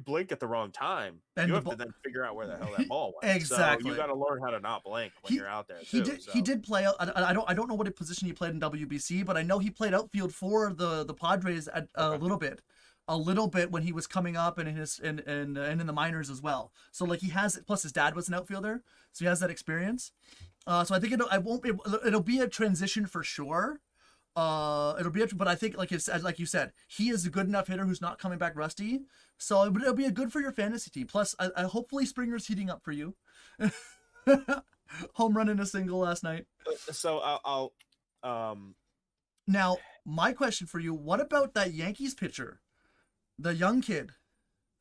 blink at the wrong time. And you have to then figure out where the hell that ball went. Exactly. So you got to learn how to not blink when you're out there. He did play out. I don't know what position he played in WBC, but I know he played outfield for the Padres at a little bit when he was coming up and in the minors as well. So like he has, plus his dad was an outfielder, so he has that experience. So I think it'll be a transition for sure. But I think like you said, he is a good enough hitter who's not coming back rusty. So it'll be a good for your fantasy team. Plus, I hopefully Springer's heating up for you. Home run and a single last night. So I'll Now, my question for you: what about that Yankees pitcher, the young kid?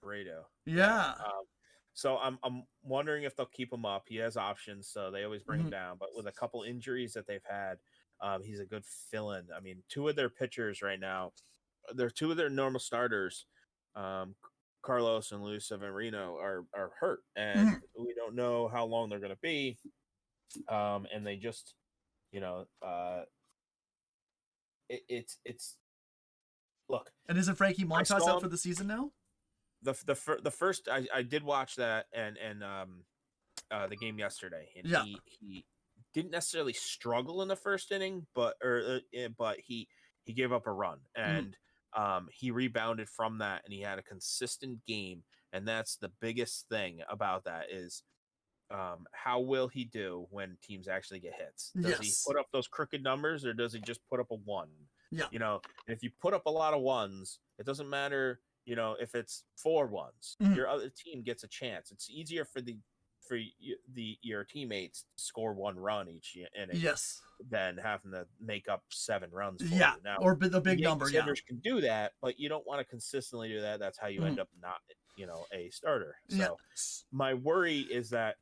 Brado. Yeah. So I'm wondering if they'll keep him up. He has options, so they always bring him down. But with a couple injuries that they've had, he's a good fill-in. I mean, 2 of their pitchers right now, they're 2 of their normal starters, Carlos and Luis Severino, are hurt, and we don't know how long they're going to be. And they just, it's look. And isn't Frankie Montas out for the season now? The first I did watch that and the game yesterday, and he didn't necessarily struggle in the first inning, but he gave up a run, and he rebounded from that, and he had a consistent game, and that's the biggest thing about that is how will he do when teams actually get hits? Does he put up those crooked numbers, or does he just put up a 1? Yeah, and if you put up a lot of 1s, it doesn't matter. If it's 4 1s, your other team gets a chance. It's easier for for your teammates to score 1 run each inning. Yes. Than having to make up 7 runs for Yeah. you. Now, Or the big number. Yeah. Hitters can do that, but you don't want to consistently do that. That's how you end up not, a starter. So my worry is that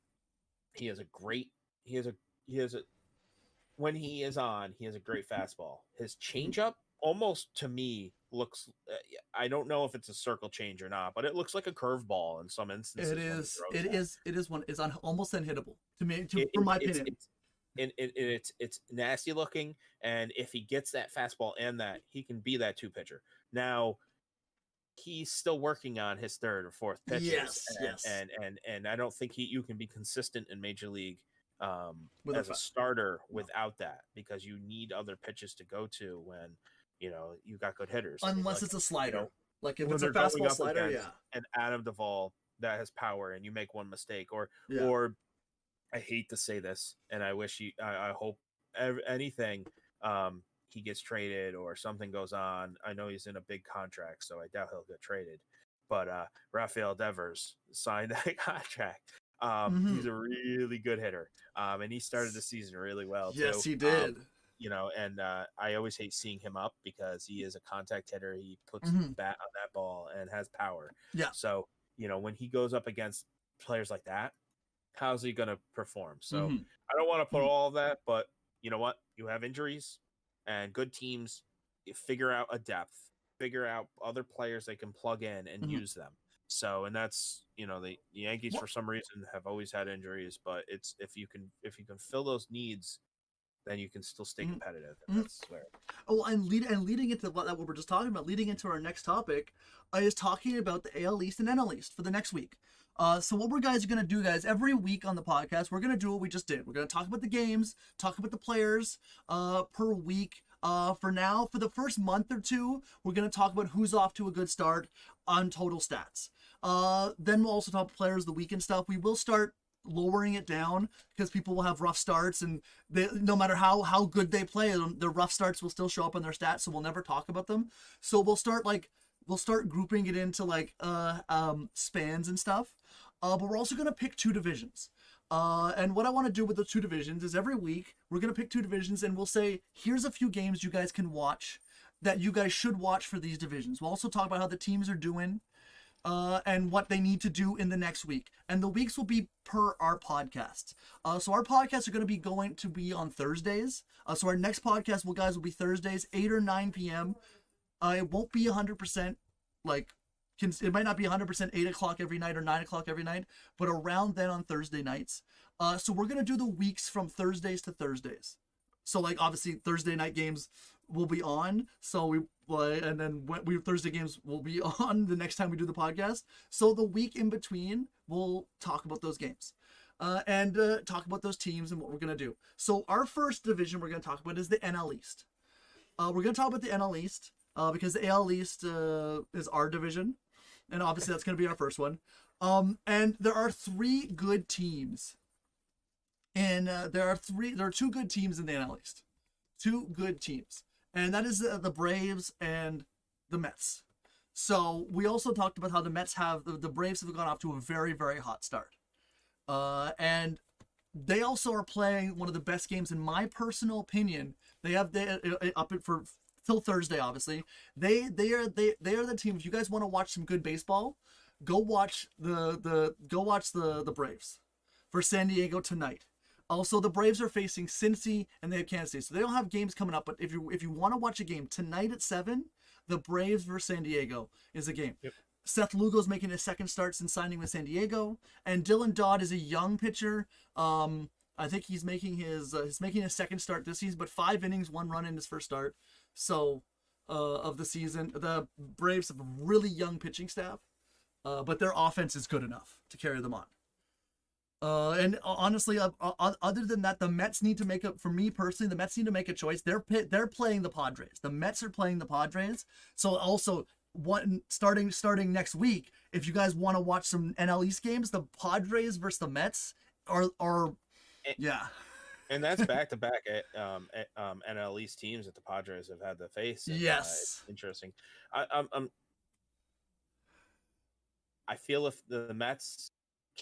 when he is on, he has a great fastball. His changeup almost to me looks, I don't know if it's a circle change or not, but it looks like a curveball in some instances. It is almost unhittable to me, from my opinion. It's nasty looking, and if he gets that fastball and that, he can be that 2 pitcher. Now he's still working on his 3rd or 4th pitches. And I don't think you can be consistent in Major League as a starter without that, because you need other pitches to go to when you got good hitters. Unless it's a slider, like if it's a fastball slider, and Adam Duvall that has power, and you make one mistake, or I hate to say this, and I wish I hope anything he gets traded or something goes on. I know he's in a big contract, so I doubt he'll get traded. But Rafael Devers signed that contract. He's a really good hitter, and he started the season really well. Yes, too. He did. And I always hate seeing him up because he is a contact hitter. He puts the bat on that ball and has power. Yeah. So when he goes up against players like that, how's he going to perform? So I don't want to put all of that, but you know what? You have injuries, and good teams figure out a depth, figure out other players they can plug in and use them. So, and that's, the Yankees for some reason have always had injuries, but it's if you can fill those needs, then you can still stay competitive. And that's where. Oh, and leading into what we're just talking about, leading into our next topic, is talking about the AL East and NL East for the next week. So what we're going to do, guys, every week on the podcast, we're going to do what we just did. We're going to talk about the games, talk about the players per week. For now, for the first month or two, we're going to talk about who's off to a good start on total stats. Then we'll also talk about players of the week and stuff. We will start lowering it down because people will have rough starts, and no matter how good they play, their rough starts will still show up on their stats, so we'll never talk about them. So we'll start grouping it into spans and stuff. But we're also going to pick 2 divisions. And what I want to do with the 2 divisions is every week we're going to pick 2 divisions, and we'll say, here's a few games you guys can watch that you guys should watch for these divisions. We'll also talk about how the teams are doing and what they need to do in the next week. And the weeks will be per our podcasts. So our podcasts are going to be on Thursdays. So our next podcast will be Thursdays, 8 or 9 p.m. It won't be 100% it might not be 100% 8 o'clock every night or 9 o'clock every night, but around then on Thursday nights. So we're going to do the weeks from Thursdays to Thursdays. So obviously Thursday night games will be on. So Thursday games will be on the next time we do the podcast. So the week in between, we'll talk about those games and talk about those teams and what we're going to do. So our first division we're going to talk about is the NL East. We're going to talk about the NL East because the AL East is our division. And obviously that's going to be our first one. And there are 3 good teams. And there are 2 good teams in the NL East. 2 good teams. And that is the Braves and the Mets. So we also talked about how the Mets the Braves have gone off to a very, very hot start. And they also are playing one of the best games, in my personal opinion. They up it for till Thursday, obviously. They are the team. If you guys want to watch some good baseball, go watch the Braves for San Diego tonight. Also, the Braves are facing Cincy and they have Kansas City, so they don't have games coming up. But if you want to watch a game tonight at 7, the Braves versus San Diego is a game. Yep. Seth Lugo's making his second start since signing with San Diego, and Dylan Dodd is a young pitcher. I think he's making his second start this season, but 5 innings, 1 run in his first start. So of the season, the Braves have a really young pitching staff, but their offense is good enough to carry them on. And honestly, other than that, the Mets need to make up. For me personally, the Mets need to make a choice. They're playing the Padres. The Mets are playing the Padres. So also, starting next week, if you guys want to watch some NL East games, the Padres versus the Mets are yeah. And that's back to back NL East teams that the Padres have had to face. And, yes, it's interesting. I feel if the Mets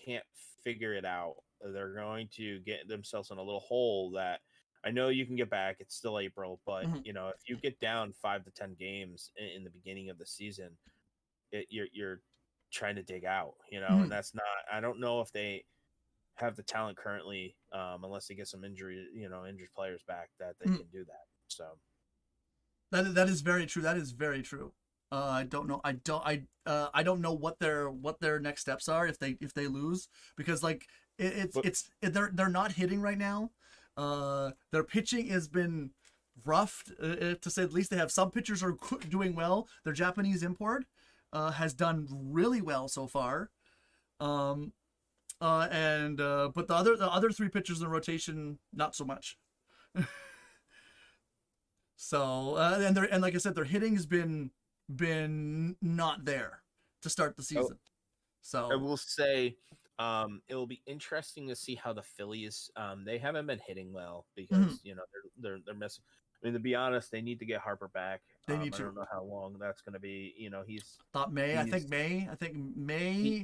can't figure it out, they're going to get themselves in a little hole that I know you can get back. It's still April, but you know, if you get down 5 to 10 games in the beginning of the season, you're trying to dig out, you know, and that's not. I don't know if they have the talent currently, unless they get some injured players back, that they can do that. So that is very true. That is very true. I don't know. I don't know what their next steps are if they lose, because like they're not hitting right now. Their pitching has been rough, to say the least. They have some pitchers are doing well. Their Japanese import has done really well so far. But the other 3 pitchers in the rotation, not so much. So and like I said, their hitting has been not there to start the season. So I will say, it will be interesting to see how the Phillies. They haven't been hitting well because you know they're missing. I mean, to be honest, they need to get Harper back. They need to. I don't know how long that's going to be. You know, I think May.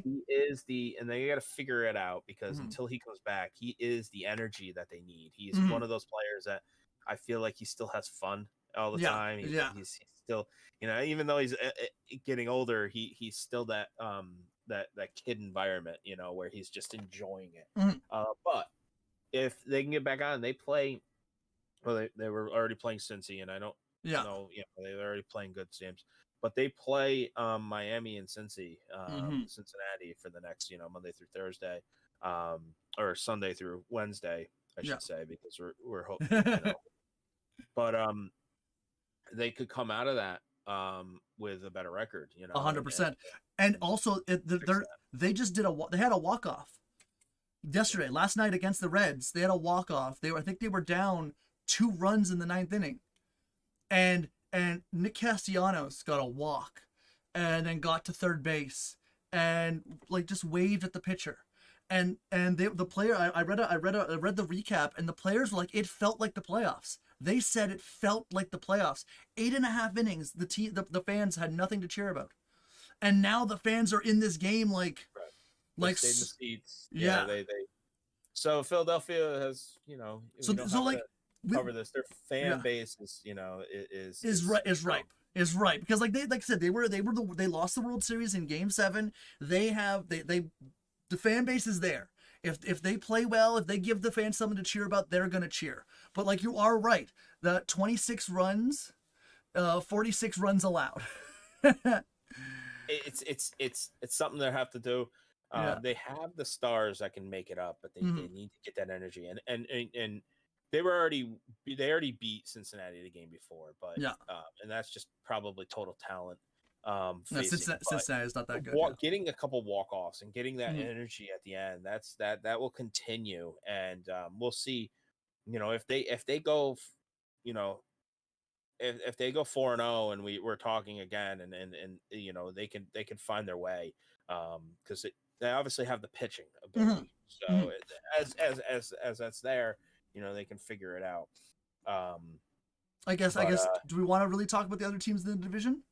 He is and they got to figure it out, because until he comes back, he is the energy that they need. He's one of those players that I feel like he still has fun all the time. He's still, you know, even though he's getting older, he's still that kid environment, you know, where he's just enjoying it. But if they can get back on, they play. Well, they were already playing Cincy, and I don't know, you know, they're already playing good teams. But they play Miami and Cincinnati for the next, you know, Monday through Thursday, or Sunday through Wednesday, I should say, because we're hoping, you know. But they could come out of that with a better record, you know. 100%. And also, they just they had a walk-off yesterday, last night against the Reds. They had a walk-off. I think they were down 2 runs in the 9th inning, and Nick Castellanos got a walk, and then got to third base, and like just waved at the pitcher, and the player. I read the recap, and the players were like, it felt like the playoffs. They said it felt like the playoffs. 8.5 innings. The fans had nothing to cheer about, and now the fans are in this game like stayed in the seats. Yeah, they. So Philadelphia has, you know, cover this. Their fan base is, you know, is ripe because like I said, they lost the World Series in Game 7. The fan base is there. If they play well, if they give the fans something to cheer about, they're gonna cheer. But like, you are right, the 26 runs, 46 runs allowed. It's something they have to do. They have the stars that can make it up, but they need to get that energy, and they already beat Cincinnati the game before, but and that's just probably total talent. Cincinnati is not that good. Getting a couple walk-offs and getting that energy at the end, that will continue, and we'll see. You know, if they go, you know, if they go 4-0 and we're talking again, and you know, they can find their way, because they obviously have the pitching ability. So as that's there, you know, they can figure it out. I guess. Do we want to really talk about the other teams in the division?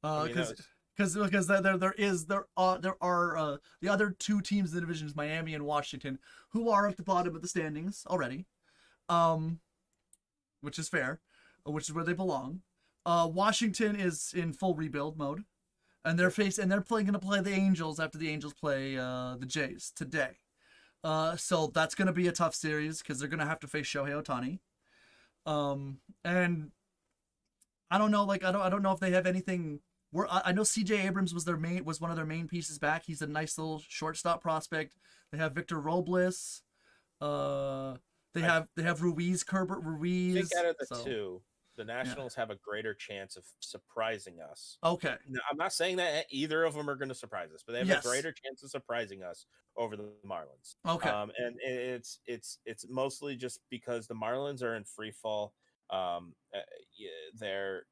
Because there are the other 2 teams in the division is Miami and Washington, who are at the bottom of the standings already, which is fair, which is where they belong. Washington is in full rebuild mode, and they're going to play the Angels after the Angels play the Jays today. So that's going to be a tough series because they're going to have to face Shohei Ohtani. And I don't know, like, I don't know if they have anything. I know C.J. Abrams was one of their main pieces back. He's a nice little shortstop prospect. They have Victor Robles. They have Ruiz, Herbert Ruiz. I think out of the 2, the Nationals have a greater chance of surprising us. Okay. Now, I'm not saying that either of them are going to surprise us, but they have a greater chance of surprising us over the Marlins. Okay. And it's mostly just because the Marlins are in free fall. They're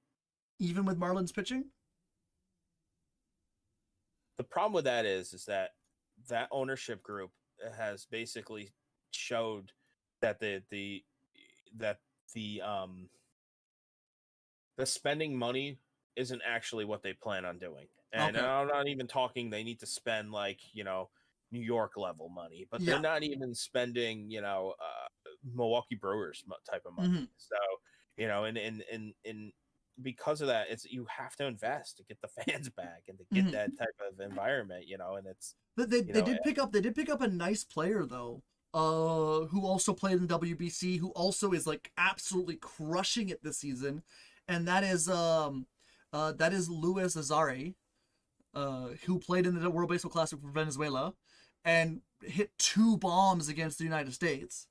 even with Marlins pitching. The problem with that is that ownership group has basically showed that the spending money isn't actually what they plan on doing. And Okay. I'm not even talking they need to spend like, New York level money, but Yeah. they're not even spending, Milwaukee Brewers type of money. Mm-hmm. So, and because of that, it's you have to invest to get the fans back and to get that type of environment, and it's But they did pick up a nice player though, who also played in WBC, who also is like absolutely crushing it this season, and that is Luis Azare, who played in the World Baseball Classic for Venezuela, and hit 2 bombs against the United States,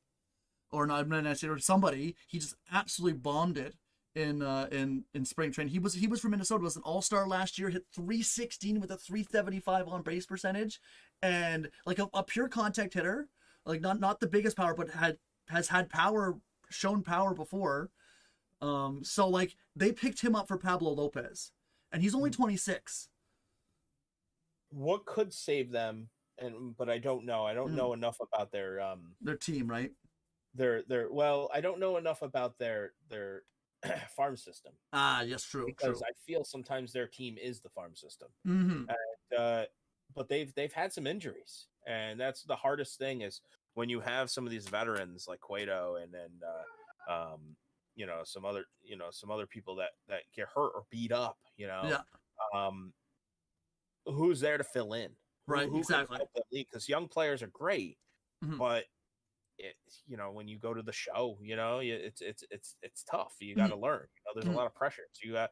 or not United States, or somebody. He just absolutely bombed it in spring training. He was from Minnesota, was an all-star last year, hit 316 with a 375 on base percentage, and like a pure contact hitter, like not the biggest power, but has had power, shown power before. So like they picked him up for Pablo Lopez, and he's only 26. What could save them? But I don't know. I don't know enough about their team, right? Well, I don't know enough about their farm system. Yes, true. Because true. I feel sometimes their team is the farm system. Mm-hmm. And, but they've had some injuries, and that's the hardest thing is when you have some of these veterans like Cueto and then some other people that get hurt or beat up. Yeah. Who's there to fill in? Right. Who exactly. Because young players are great, Mm-hmm. but when you go to the show, it's tough. You got to learn. There's a lot of pressure. So you got,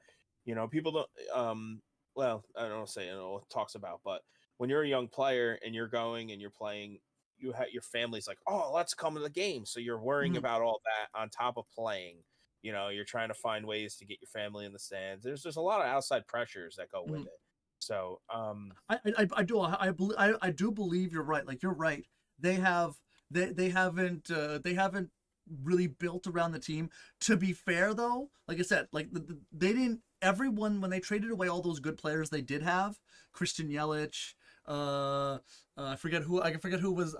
people don't. Well, I don't want to say what it talks about, but when you're a young player and you're going and you're playing, you have your family's like, oh, let's come to the game. So you're worrying about all that on top of playing. You're trying to find ways to get your family in the stands. There's a lot of outside pressures that go with it. So I do believe you're right. Like you're right. They haven't really built around the team. To be fair though, like I said, like they didn't. Everyone, when they traded away all those good players they did have, Christian Yelich, I forget who was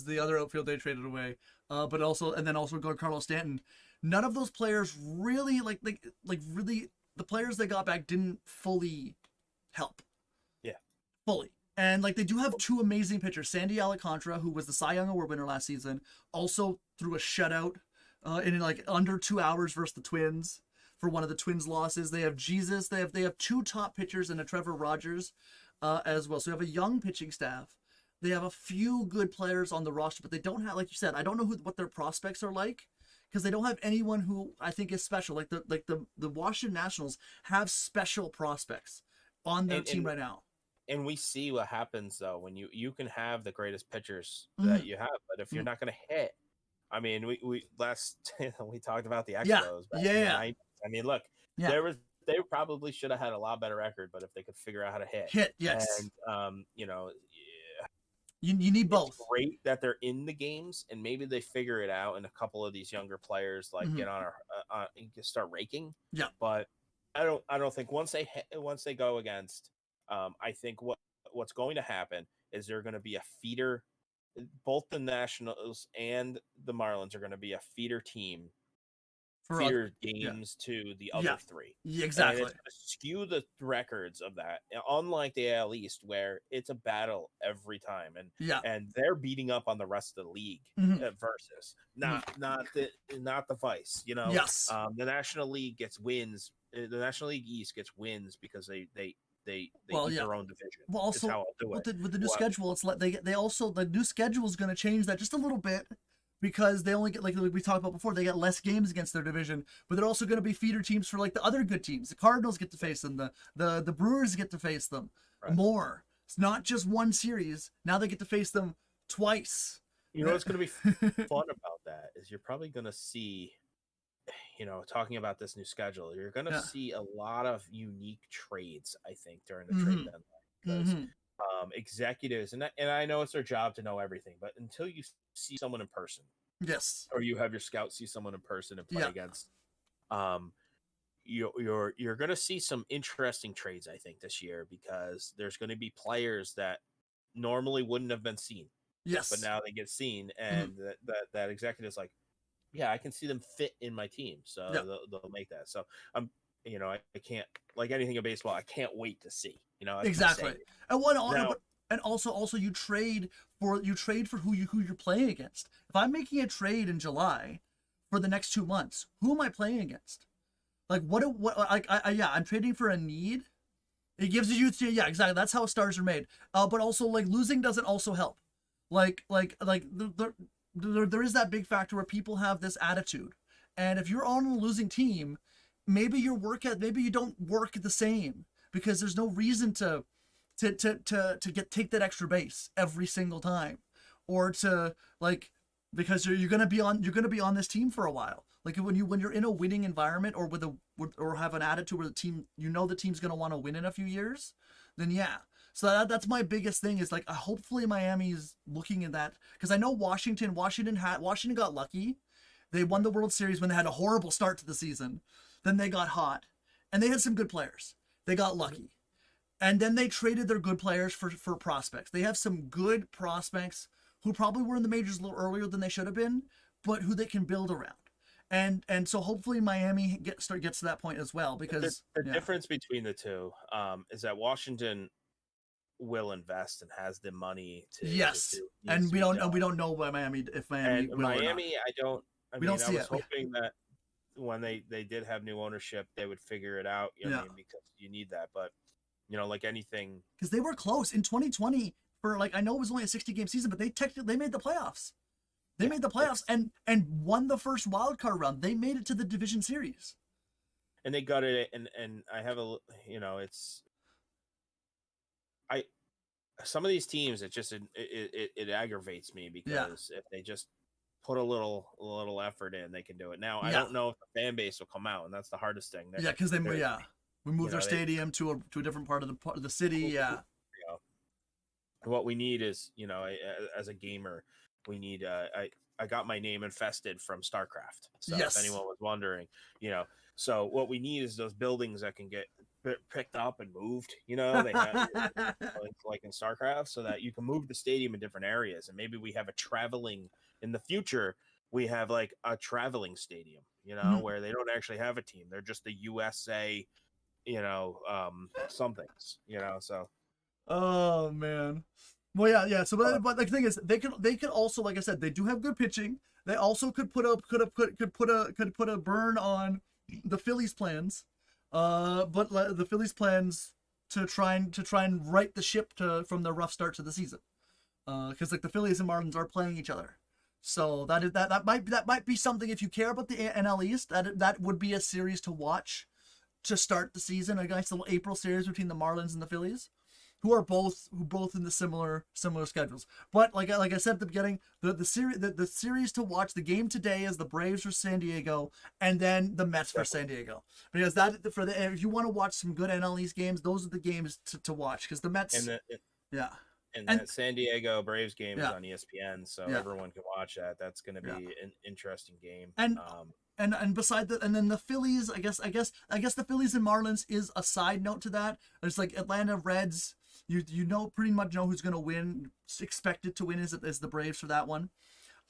the other outfield they traded away. But also Carlos Stanton. None of those players really like really the players they got back didn't fully help. Yeah. Fully. And like they do have 2 amazing pitchers. Sandy Alcantara, who was the Cy Young Award winner last season, also threw a shutout in like under 2 hours versus the Twins for one of the Twins' losses. They have Jesus. They have 2 top pitchers and a Trevor Rogers as well. So you have a young pitching staff. They have a few good players on the roster, but they don't have, like you said, I don't know what their prospects are like, because they don't have anyone who I think is special. Like the Washington Nationals have special prospects on their team right now. And we see what happens though when you can have the greatest pitchers that you have, but if you're not going to hit, I mean, we talked about the Expos. Yeah. I mean, look, they probably should have had a lot better record, but if they could figure out how to hit, yes, and you need both. It's great that they're in the games, and maybe they figure it out, and a couple of these younger players like get on start raking. Yeah, but I don't think once they go against. I think what's going to happen is they're going to be a feeder. Both the Nationals and the Marlins are going to be a feeder team, feeder games to the other 3. Yeah, exactly. And it's going to skew the records of that. Unlike the AL East, where it's a battle every time, and they're beating up on the rest of the league versus not the Vice. Yes. The National League gets wins. The National League East gets wins because they eat their own division. Well, also how I'll do with it. The new schedule, it's like they also the new schedule is going to change that just a little bit, because they only get, like we talked about before, they get less games against their division, but they're also going to be feeder teams for like the other good teams. The Cardinals get to face them, the Brewers get to face them more. It's not just one series. Now they get to face them twice. What's going to be fun about that is you're probably going to see. Talking about this new schedule, you're going to see a lot of unique trades, I think, during the trade deadline. Because executives, and I know it's their job to know everything, but until you see someone in person, yes, or you have your scout see someone in person and play against, you're going to see some interesting trades, I think, this year, because there's going to be players that normally wouldn't have been seen, but now they get seen, and that executive's like, yeah, I can see them fit in my team, so they'll make that. So I can't, like anything in baseball, I can't wait to see. I keep Exactly. saying it. And one Now, and also you trade for who you're playing against. If I'm making a trade in July for the next 2 months, who am I playing against? Like I'm trading for a need. It gives you yeah, exactly. That's how stars are made. But also like losing doesn't also help. Like there is that big factor where people have this attitude, and if you're on a losing team, maybe maybe you don't work the same because there's no reason to take that extra base every single time, or to like because you're gonna be on this team for a while. Like when you're in a winning environment or have an attitude where the team's gonna want to win in a few years, then yeah. So that's my biggest thing is like hopefully Miami is looking at that, because I know Washington got lucky. They won the World Series when they had a horrible start to the season. Then they got hot, and they had some good players. They got lucky, and then they traded their good players for prospects. They have some good prospects who probably were in the majors a little earlier than they should have been, but who they can build around. And so hopefully Miami gets to that point as well, because the difference between the two is that Washington will invest and has the money to and we don't know why Miami will Miami or not. I was it. hoping that when they did have new ownership, they would figure it out, because you need that. But like anything, because they were close in 2020 for I know it was only a 60-game season, but they made the playoffs. They made the playoffs and won the first wild card round. They made it to the division series, and they got it. And I have some of these teams, it aggravates me, because if they just put a little effort in, they can do it. Now I don't know if the fan base will come out, and that's the hardest thing. Because we moved their stadium to a different part of the city. Yeah. What we need is, as a gamer, we need I got my name infested from StarCraft. So if anyone was wondering, so what we need is those buildings that can get picked up and moved, they have like in StarCraft, so that you can move the stadium in different areas. And maybe we have in the future, we have like a traveling stadium, where they don't actually have a team. They're just the USA, somethings, so. Oh man. Well, yeah. So, but the thing is, they could also, like I said, they do have good pitching. They also could put a burn on the Phillies' plans, but the Phillies' plans to try and right the ship from the rough start to the season, because the Phillies and Marlins are playing each other. So that might be something, if you care about the NL East, that would be a series to watch to start the season. I guess the April series between the Marlins and the Phillies, who are both in the similar schedules. But like I said at the beginning, the series to watch, the game today is the Braves for San Diego, and then the Mets for San Diego. Because if you want to watch some good NL East games, those are the games to watch, because the Mets and that San Diego Braves game is on ESPN, so everyone can watch that. That's going to be an interesting game. And beside that, and then the Phillies, I guess the Phillies and Marlins is a side note to that. There's like Atlanta Reds. You pretty much know who's going to win. Expected to win is the Braves for that one.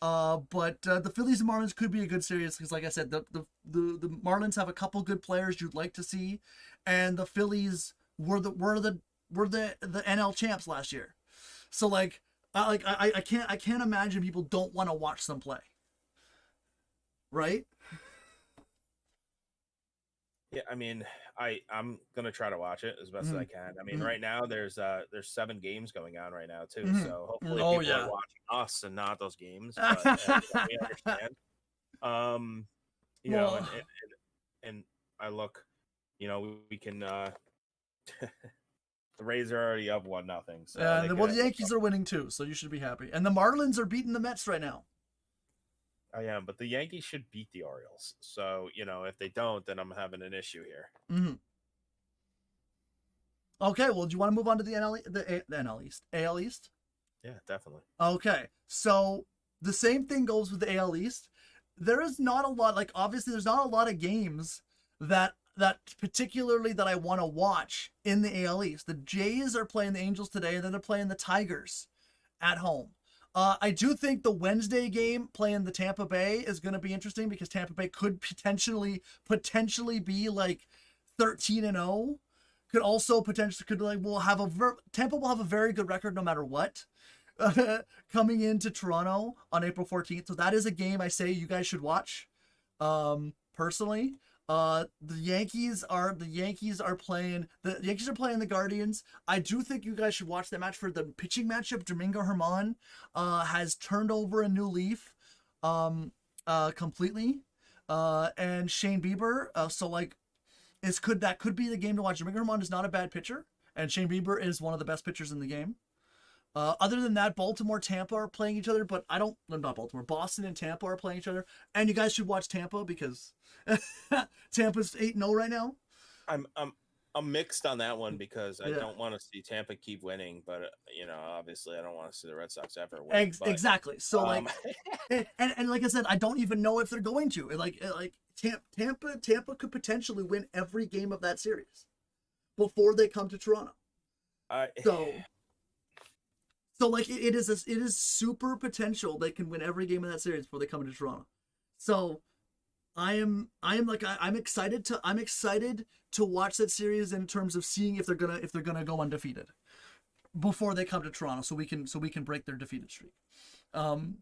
But the Phillies and Marlins could be a good series, because, like I said, the Marlins have a couple good players you'd like to see, and the Phillies were the NL champs last year. So I can't imagine people don't want to watch them play. Right? Yeah, I mean, I'm gonna try to watch it as best as I can. I mean, right now there's 7 games going on right now too, so hopefully people are watching us and not those games. But we understand. And I look, we can. The Rays are already up 1-0. So the Yankees are winning too, so you should be happy. And the Marlins are beating the Mets right now. I am, but the Yankees should beat the Orioles. So, if they don't, then I'm having an issue here. Mm-hmm. Okay, well, do you want to move on to the NL East? AL East? Yeah, definitely. Okay, so the same thing goes with the AL East. There is not a lot, obviously there's not a lot of games that particularly that I want to watch in the AL East. The Jays are playing the Angels today, and then they're playing the Tigers at home. I do think the Wednesday game playing the Tampa Bay is going to be interesting, because Tampa Bay could potentially be like 13-0 could also potentially Tampa will have a very good record no matter what. Coming into Toronto on April 14th. So that is a game I say you guys should watch. Personally, the Yankees are playing the Guardians. I do think you guys should watch that match for the pitching matchup. Domingo Germán has turned over a new leaf completely. And Shane Bieber, that could be the game to watch. Domingo Germán is not a bad pitcher, and Shane Bieber is one of the best pitchers in the game. Other than that, Baltimore, Tampa are playing each other, but not Baltimore. Boston and Tampa are playing each other, and you guys should watch Tampa because Tampa's 8-0 right now. I'm mixed on that one because I don't want to see Tampa keep winning, but obviously I don't want to see the Red Sox ever win. Exactly. So and like I said, I don't even know if they're going to. Tampa could potentially win every game of that series before they come to Toronto. So it is super potential they can win every game of that series before they come into Toronto. So I'm excited to watch that series in terms of seeing if they're gonna go undefeated before they come to Toronto, so we can break their defeated streak. And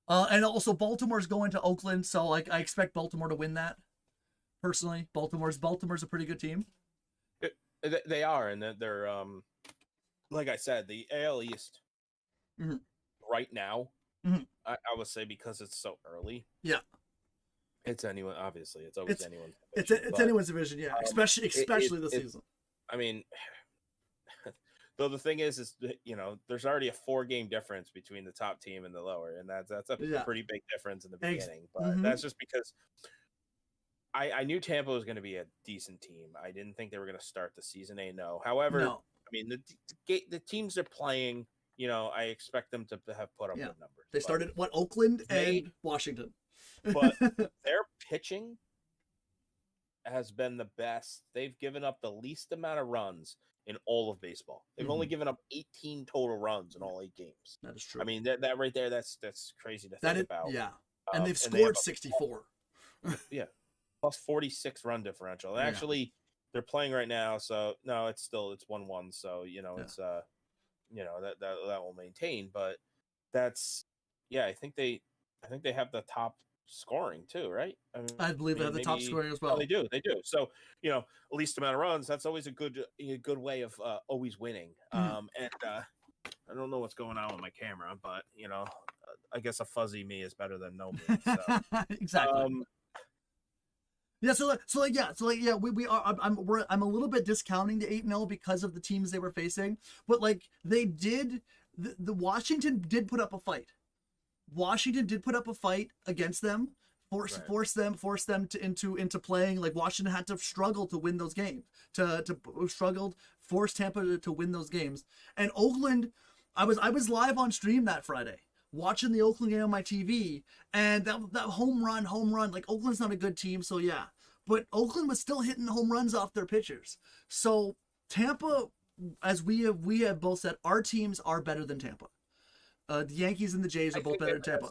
also Baltimore's going to Oakland, so I expect Baltimore to win that. Personally, Baltimore's a pretty good team. They are, and they're like I said, the AL East right now, I would say because it's so early. Yeah. It's anyone. Obviously, it's always anyone's division. It's anyone's division, yeah. Especially this season. I mean, though the thing is there's already a 4-game difference between the top team and the lower, and that's a pretty big difference in the beginning. But that's just because I knew Tampa was going to be a decent team. I didn't think they were going to start the season 8-0. However, I mean the teams they're playing, I expect them to have put up good numbers. They started Oakland and Washington. But their pitching has been the best. They've given up the least amount of runs in all of baseball. They've only given up 18 total runs in all 8 games. That is true. I mean, that right there, that's crazy to think about. Yeah, and they've scored 64. Yeah, plus 46 run differential. And actually, they're playing right now, so no, it's 1-1. So it's that will maintain. But that's I think they have the top scoring too, right? I believe they have the top scoring as well. They do. So least amount of runs. That's always a good way of always winning. And I don't know what's going on with my camera, but I guess a fuzzy me is better than no me. So. Exactly. We are. I'm a little bit discounting the 8-0 because of the teams they were facing, but they did. The Washington did put up a fight. Washington did put up a fight against them, force them into playing. Like Washington had to struggle to win those games, force Tampa to win those games. And Oakland, I was live on stream that Friday watching the Oakland game on my TV, and that home run. Like Oakland's not a good team, so yeah, but Oakland was still hitting home runs off their pitchers. So Tampa, as we have both said, our teams are better than Tampa. The Yankees and the Jays are both better than Tampa.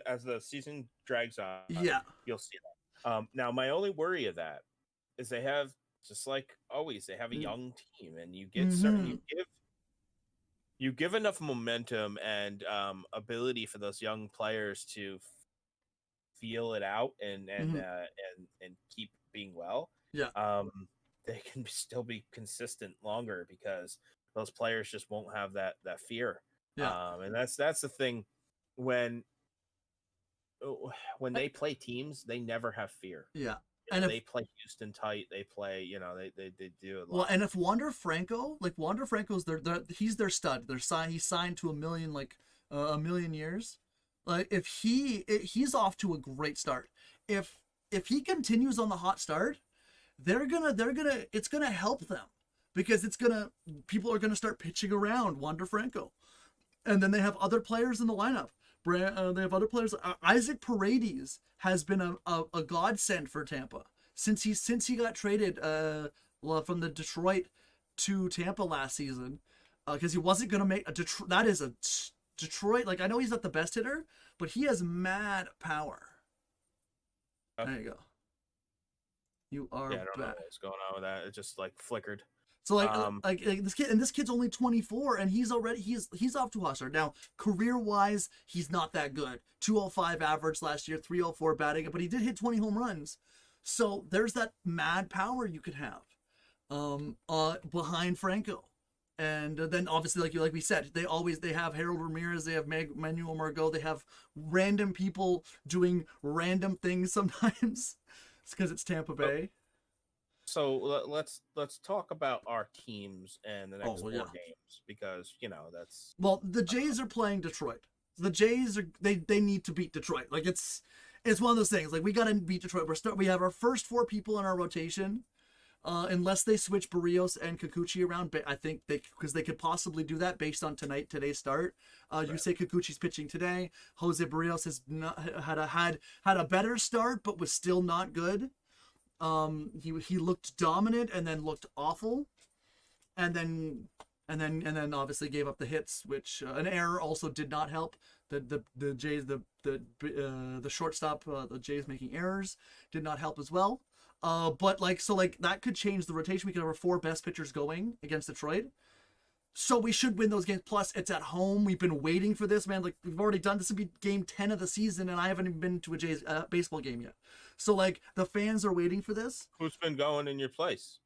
As the season drags on, you'll see that. Now, my only worry of that is they have, just like always, they have a young team, and you get you give enough momentum and ability for those young players to feel it out and keep being well. Yeah. They can still be consistent longer because those players just won't have that fear. Yeah. And that's the thing when they play teams, they never have fear. Yeah. And they play Houston tight. They play, they do it. Well, and if Wander Franco's he's their stud. He's signed to a million years. Like if he's off to a great start. If he continues on the hot start, it's gonna help them because people are gonna start pitching around Wander Franco. And then they have other players in the lineup. They have other players. Isaac Paredes has been a godsend for Tampa since he got traded from the Detroit to Tampa last season because he wasn't going to make a Detroit. That is a Detroit. Like I know he's not the best hitter, but he has mad power. There you go. You are Yeah, I don't know back. what's going on with that. It just like flickered. So like this kid's only 24 and he's off to a hot start. Now, career-wise, he's not that good. 205 average last year, 304 batting, but he did hit 20 home runs. So there's that mad power you could have behind Franco. And then obviously like we said, they have Harold Ramirez, they have Manuel Margot, they have random people doing random things sometimes. It's because it's Tampa Bay. So let's talk about our teams and the next four games because that's the Jays are playing Detroit. The Jays they need to beat Detroit. Like it's one of those things. Like we got to beat Detroit. We have our first four people in our rotation, unless they switch Barrios and Kikuchi around. But I think because they could possibly do that based on today's start. Right. You say Kikuchi's pitching today. Jose Barrios has had a better start, but was still not good. He looked dominant and then looked awful, and then obviously gave up the hits, which an error also did not help. The Jays the shortstop, the Jays making errors did not help as well. But that could change the rotation. We could have our four best pitchers going against Detroit. So we should win those games. Plus, it's at home. We've been waiting for this, man. Like, we've already done this. Will be game 10 of the season, and I haven't even been to a Jays baseball game yet. So, like, the fans are waiting for this. Who's been going in your place?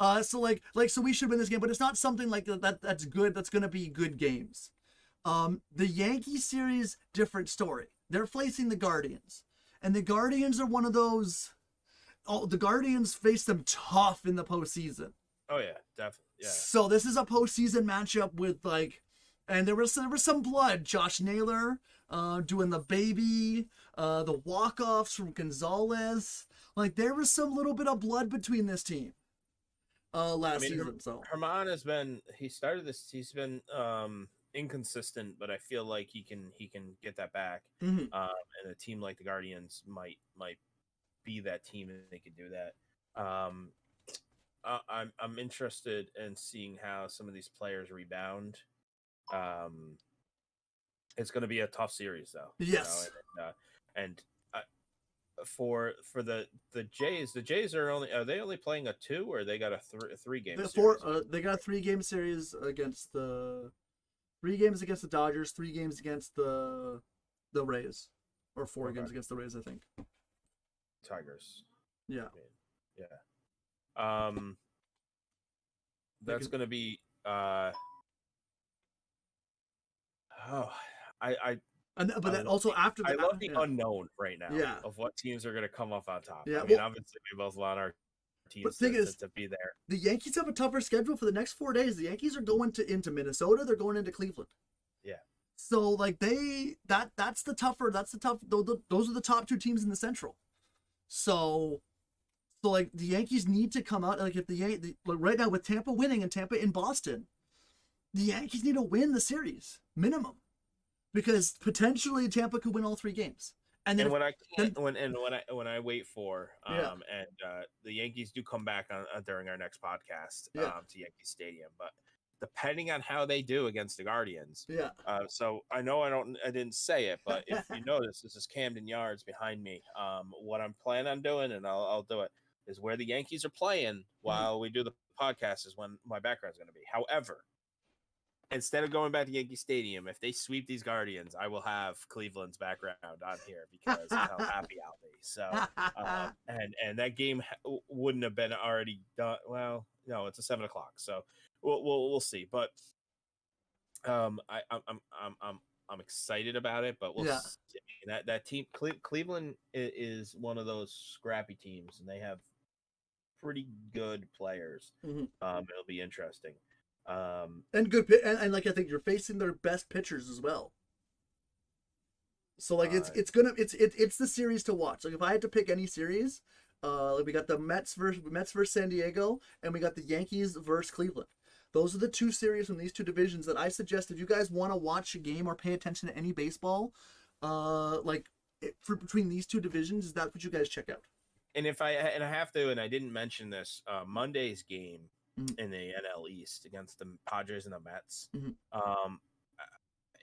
So we should win this game, but it's not something like that's good. That's going to be good games. The Yankees series, different story. They're facing the Guardians, and the Guardians are one of those. The Guardians face them tough in the postseason. Oh yeah, definitely. Yeah. So this is a postseason matchup with and there was some blood. Josh Naylor, doing the baby, the walk-offs from Gonzalez. Like there was some little bit of blood between this team. Last season. So Herman he's been inconsistent, but I feel like he can get that back. Mm-hmm. And a team like the Guardians might be that team and they can do that. I'm interested in seeing how some of these players rebound. It's going to be a tough series, though. Yes. For the Jays, the Jays are they only playing a 2 or they got a 3-game series? They got a 3-game series against the 3 games against the Dodgers, 3 games against the Rays, or 4 games against the Rays, I think. Tigers. Yeah. Yeah. That's going to be but then also after that, I love the unknown right now of what teams are going to come up on top. Yeah, obviously we both want our teams to be there. The Yankees have a tougher schedule for the next 4 days. The Yankees are going into Minnesota. They're going into Cleveland. Yeah. So that's the tough. Those are the top 2 teams in the Central. So like the Yankees need to come out like if right now with Tampa winning and Tampa in Boston, the Yankees need to win the series minimum, because potentially Tampa could win all 3 games. And then when I wait for and the Yankees do come back on during our next podcast to Yankee Stadium, but depending on how they do against the Guardians. Yeah. So I know I didn't say it, but if you notice, this is Camden Yards behind me. What I'm planning on doing, and I'll do it, is where the Yankees are playing while we do the podcast is when my background is going to be. However, instead of going back to Yankee Stadium, if they sweep these Guardians, I will have Cleveland's background on here because of how happy I'll be. So, and that game wouldn't have been already done. Well, no, it's a 7:00. So we'll see. But I'm excited about it. But we'll see. That team, Cleveland is one of those scrappy teams, and they have pretty good players. Mm-hmm. It'll be interesting. And good, and like I think you're facing their best pitchers as well. So like it's the series to watch. Like if I had to pick any series, like we got the Mets versus San Diego, and we got the Yankees versus Cleveland. Those are the 2 series from these 2 divisions that I suggest if you guys want to watch a game or pay attention to any baseball, between these 2 divisions, is that what you guys check out? And I have to, and I didn't mention this, Monday's game in the NL East against the Padres and the Mets. Mm-hmm.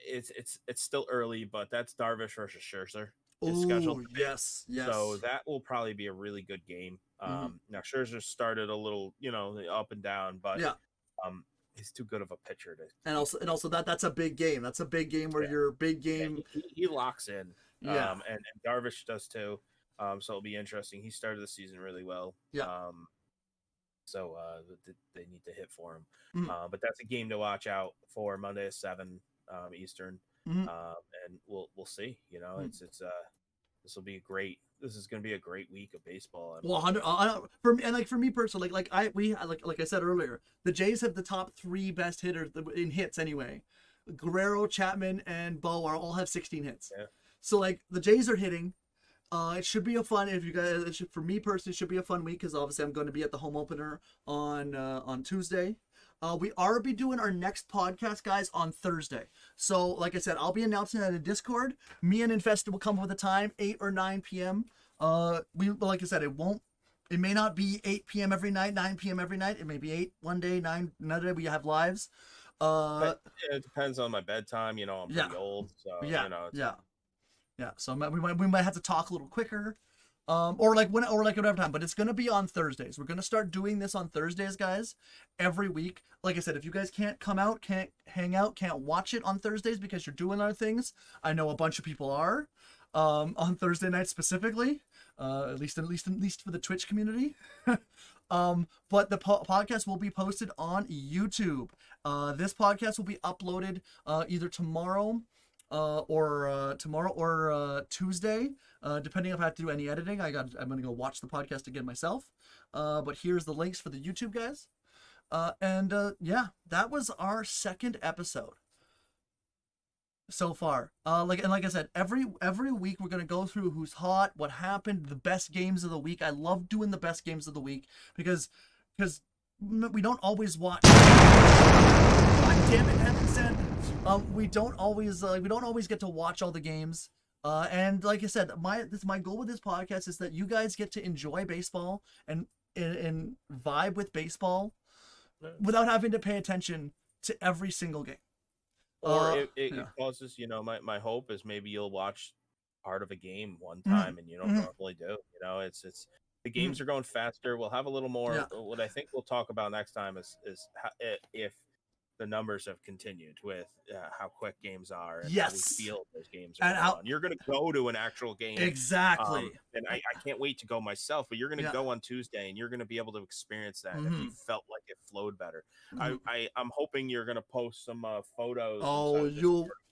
It's still early, but that's Darvish versus Scherzer. is scheduled. Yes. So that will probably be a really good game. Now Scherzer started a little, up and down, but he's too good of a pitcher to. And also that's a big game. That's a big game where your big game. He locks in. Yeah. And Darvish does too. So it'll be interesting. He started the season really well. Yeah. So they need to hit for him. But that's a game to watch out for Monday at 7 Eastern. And we'll see. It's this will be this is going to be a great week of baseball. Well, 100 for me personally, like I said earlier, the Jays have the top 3 best hitters in hits anyway. Guerrero, Chapman, and Bo all have 16 hits. Yeah. So like the Jays are hitting. It should be a fun for me personally. It should be a fun week because obviously I'm going to be at the home opener on Tuesday. We are be doing our next podcast, guys, on Thursday. So, like I said, I'll be announcing that in Discord. Me and Infested will come up with a time, 8 or 9 p.m. Like I said, it may not be 8 p.m. every night, 9 p.m. every night. It may be 8 one day, 9 another day. We have lives. It depends on my bedtime. I'm pretty old, so yeah. So we might have to talk a little quicker. Or whatever time, but it's gonna be on Thursdays. We're gonna start doing this on Thursdays, guys, every week. Like I said, if you guys can't come out, can't hang out, can't watch it on Thursdays because you're doing other things, I know a bunch of people are, on Thursday night specifically, at least for the Twitch community. But the podcast will be posted on YouTube. This podcast will be uploaded either tomorrow or Tuesday, depending if I have to do any editing. I'm gonna go watch the podcast again myself. But here's the links for the YouTube guys. That was our second episode so far. Like I said, every week we're gonna go through who's hot, what happened, the best games of the week. I love doing the best games of the week because we don't always watch. God damn it, Heaven Sent. We don't always get to watch all the games. And like I said, my goal with this podcast is that you guys get to enjoy baseball and vibe with baseball without having to pay attention to every single game. Or it causes, my hope is maybe you'll watch part of a game one time and you don't normally do. It's the games are going faster. We'll have a little more. Yeah. What I think we'll talk about next time is how, if the numbers have continued with how quick games are and how we feel those games are going on. You're going to go to an actual game. Exactly. And I can't wait to go myself, but you're going to go on Tuesday and you're going to be able to experience that if you felt like it flowed better. I'm hoping you're going to post some photos. Oh,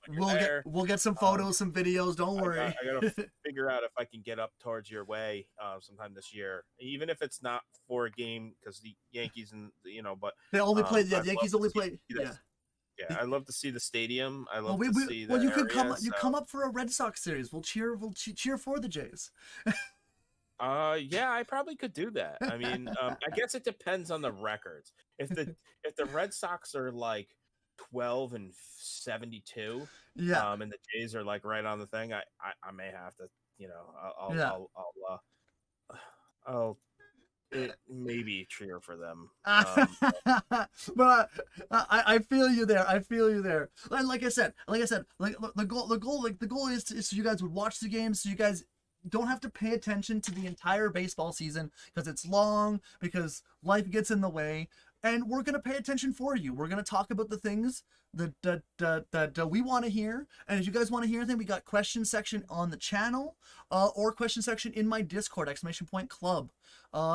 we'll get some photos, some videos. Don't worry. I got to figure out if I can get up towards your way sometime this year, even if it's not for a game because the Yankees but they only play. The Yankees only play. Yeah, I love to see the stadium. I love to see. Well, you could come up for a Red Sox series. We'll cheer for the Jays. Yeah, I probably could do that. I mean, I guess it depends on the records. If the Red Sox are like 12-72, and the Jays are like right on the thing, I may have to, I'll maybe cheer for them. But I feel you there. And like I said, the goal is so you guys would watch the games, so you guys don't have to pay attention to the entire baseball season because it's long, because life gets in the way, and we're gonna pay attention for you. We're gonna talk about the things that we want to hear, and if you guys want to hear anything, we got question section on the channel, or question section in my Discord !club,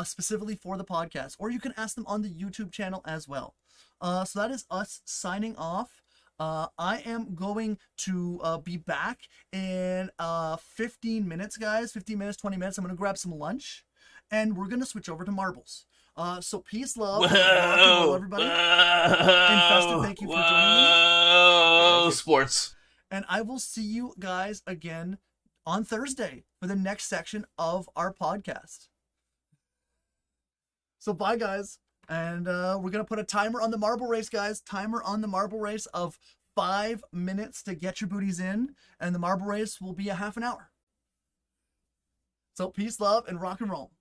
specifically for the podcast, or you can ask them on the YouTube channel as well. So that is us signing off. I am going to be back in 15 minutes, guys. 15 minutes, 20 minutes. I'm going to grab some lunch, and we're going to switch over to marbles. So peace, love, rock and roll, everybody. Infested, thank you for joining me. Sports. And I will see you guys again on Thursday for the next section of our podcast. So bye, guys. And we're going to put a timer on the marble race, guys. Timer on the marble race of 5 minutes to get your booties in. And the marble race will be a half an hour. So peace, love, and rock and roll.